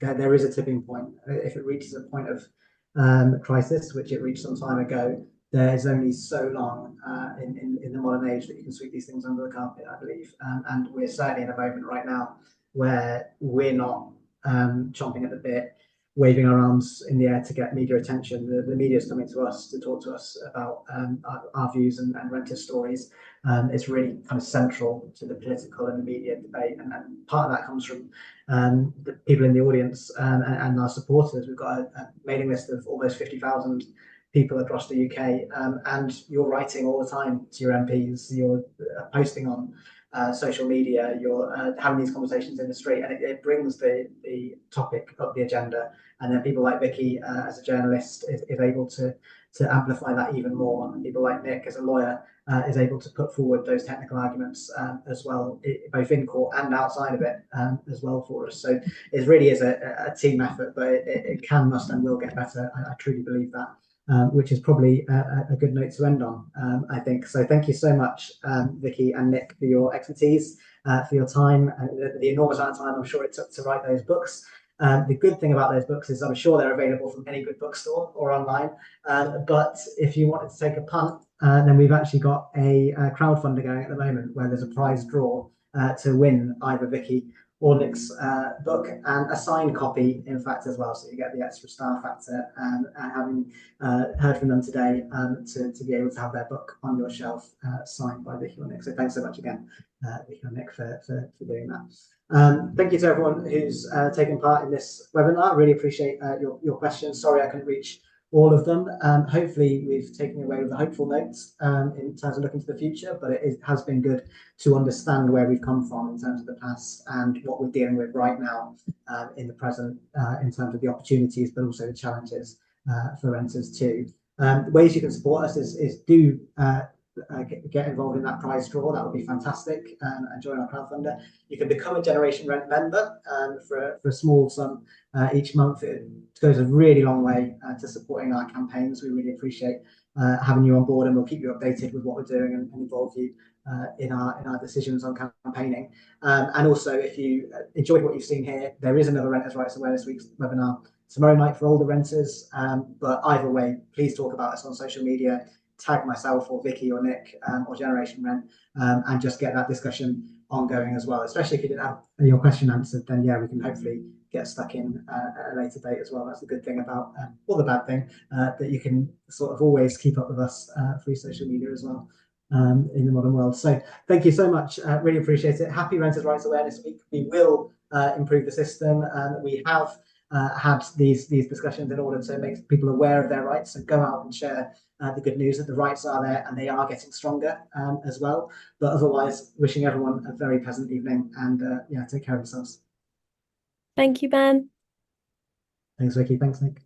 there is a tipping point. If it reaches a point of crisis, which it reached some time ago, there's only so long in the modern age that you can sweep these things under the carpet, I believe. And we're certainly in a moment right now where we're not chomping at the bit, waving our arms in the air to get media attention. The media is coming to us to talk to us about our views and renter stories. It's really kind of central to the political and the media debate, and part of that comes from the people in the audience and our supporters. We've got a mailing list of almost 50,000 people across the UK, and you're writing all the time to your MPs, you're posting on social media, you're having these conversations in the street, and it brings the topic up the agenda. And then people like Vicky, as a journalist, is able to amplify that even more. And people like Nick, as a lawyer, is able to put forward those technical arguments as well, both in court and outside of it as well for us. So it really is a team effort, but it can, must, and will get better. I truly believe that. Which is probably a good note to end on, I think. So thank you so much, Vicky and Nick, for your expertise, for your time, the enormous amount of time I'm sure it took to write those books. The good thing about those books is I'm sure they're available from any good bookstore or online. But if you wanted to take a punt, then we've actually got a crowdfunder going at the moment where there's a prize draw to win either Vicky or Nick's book, and a signed copy, in fact, as well. So you get the extra star factor, and having heard from them today, to be able to have their book on your shelf signed by Vicky or Nick. So thanks so much again, Vicky and Nick, for doing that. Thank you to everyone who's taken part in this webinar. Really appreciate your questions. Sorry I couldn't reach all of them. Hopefully we've taken away with the hopeful notes in terms of looking to the future, but it has been good to understand where we've come from in terms of the past and what we're dealing with right now in the present, in terms of the opportunities, but also the challenges for renters too. Ways you can support us is do get involved in that prize draw. That would be fantastic, and join our crowdfunder. You can become a Generation Rent member for a small sum each month. It goes a really long way to supporting our campaigns. We really appreciate having you on board, and we'll keep you updated with what we're doing and involve you in our decisions on campaigning. And also, if you enjoyed what you've seen here, there is another Renters' Rights Awareness Week webinar tomorrow night for older renters. But either way, please talk about us on social media. Tag myself or Vicky or Nick or Generation Rent, and just get that discussion ongoing as well. Especially if you didn't have your question answered, then yeah, we can hopefully get stuck in at a later date as well. That's the good thing about, or the bad thing, that you can sort of always keep up with us through social media as well in the modern world. So thank you so much. Really appreciate it. Happy Renters' Rights Awareness Week. We will improve the system. We have had these discussions in order to make people aware of their rights. So go out and share the good news that the rights are there and they are getting stronger as well. But otherwise, wishing everyone a very pleasant evening, and yeah, take care of yourselves. Thank you, Ben. Thanks, Vicky. Thanks, Nick.